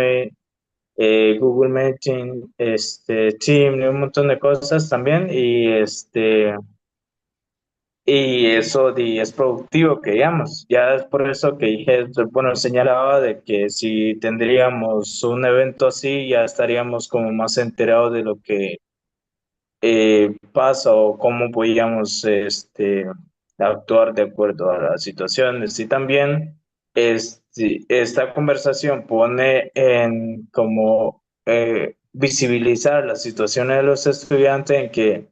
Google Meeting, Team y un montón de cosas también. Y eso es productivo, que digamos. Ya es por eso que dije, bueno, señalaba de que si tendríamos un evento así, ya estaríamos como más enterados de lo que pasa o cómo podíamos actuar de acuerdo a las situaciones. Y también esta conversación pone en como visibilizar las situaciones de los estudiantes en que,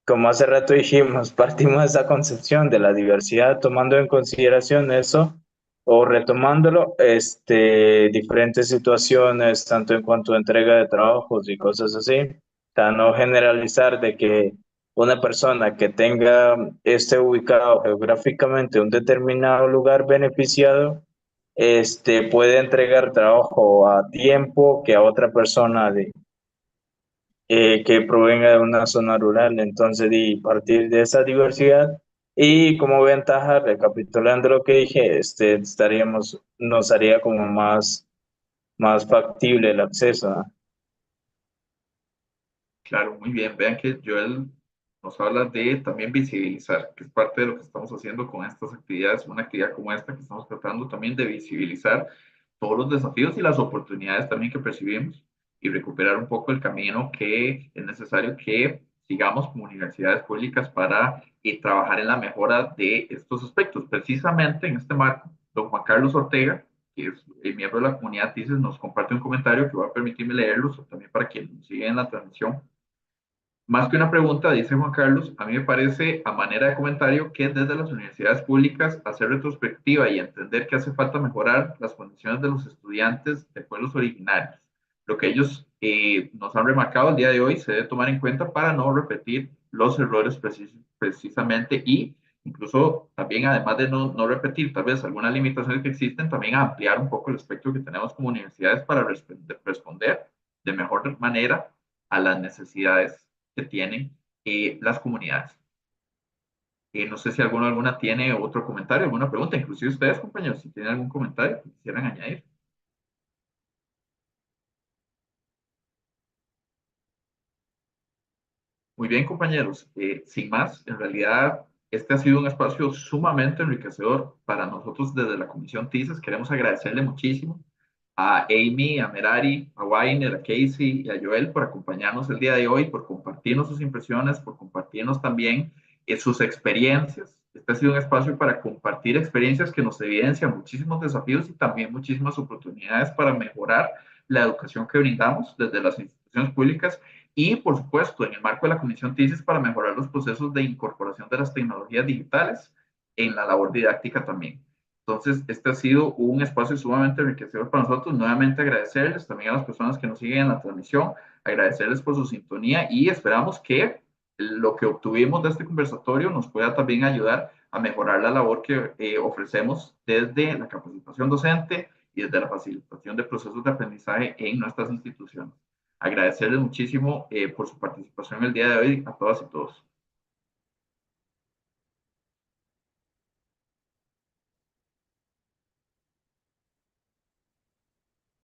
como hace rato dijimos, partimos de esa concepción de la diversidad, tomando en consideración eso o retomándolo, diferentes situaciones, tanto en cuanto a entrega de trabajos y cosas así. O sea, no generalizar de que una persona que esté ubicado geográficamente en un determinado lugar beneficiado, puede entregar trabajo a tiempo que a otra persona que provenga de una zona rural. Entonces, partir de esa diversidad y como ventaja, recapitulando lo que dije, nos haría como más factible el acceso, ¿no? claro, muy bien. Vean que Joel nos habla de también visibilizar, que es parte de lo que estamos haciendo con estas actividades, una actividad como esta que estamos tratando también de visibilizar todos los desafíos y las oportunidades también que percibimos y recuperar un poco el camino que es necesario que sigamos como universidades públicas para trabajar en la mejora de estos aspectos. Precisamente en este marco, don Juan Carlos Ortega, que es el miembro de la comunidad TICES, nos comparte un comentario que va a permitirme leerlo también para quienes nos siguen en la transmisión. Más que una pregunta, dice Juan Carlos, a mí me parece a manera de comentario que desde las universidades públicas hacer retrospectiva y entender que hace falta mejorar las condiciones de los estudiantes de pueblos originarios. Lo que ellos nos han remarcado el día de hoy se debe tomar en cuenta para no repetir los errores precisamente y incluso también además de no repetir tal vez algunas limitaciones que existen, también ampliar un poco el espectro que tenemos como universidades para responder de mejor manera a las necesidades que tienen las comunidades. No sé si alguna tiene otro comentario, alguna pregunta, inclusive ustedes, compañeros, si tienen algún comentario que quisieran añadir. Muy bien, compañeros. Sin más, en realidad, este ha sido un espacio sumamente enriquecedor para nosotros desde la Comisión TICES. Queremos agradecerle muchísimo a Amy, a Merari, a Weiner, a Casey y a Joel por acompañarnos el día de hoy, por compartirnos sus impresiones, por compartirnos también sus experiencias. Este ha sido un espacio para compartir experiencias que nos evidencian muchísimos desafíos y también muchísimas oportunidades para mejorar la educación que brindamos desde las instituciones públicas y, por supuesto, en el marco de la Comisión TICES para mejorar los procesos de incorporación de las tecnologías digitales en la labor didáctica también. Entonces, este ha sido un espacio sumamente enriquecedor para nosotros. Nuevamente agradecerles también a las personas que nos siguen en la transmisión, agradecerles por su sintonía y esperamos que lo que obtuvimos de este conversatorio nos pueda también ayudar a mejorar la labor que ofrecemos desde la capacitación docente y desde la facilitación de procesos de aprendizaje en nuestras instituciones. Agradecerles muchísimo por su participación el día de hoy a todas y todos.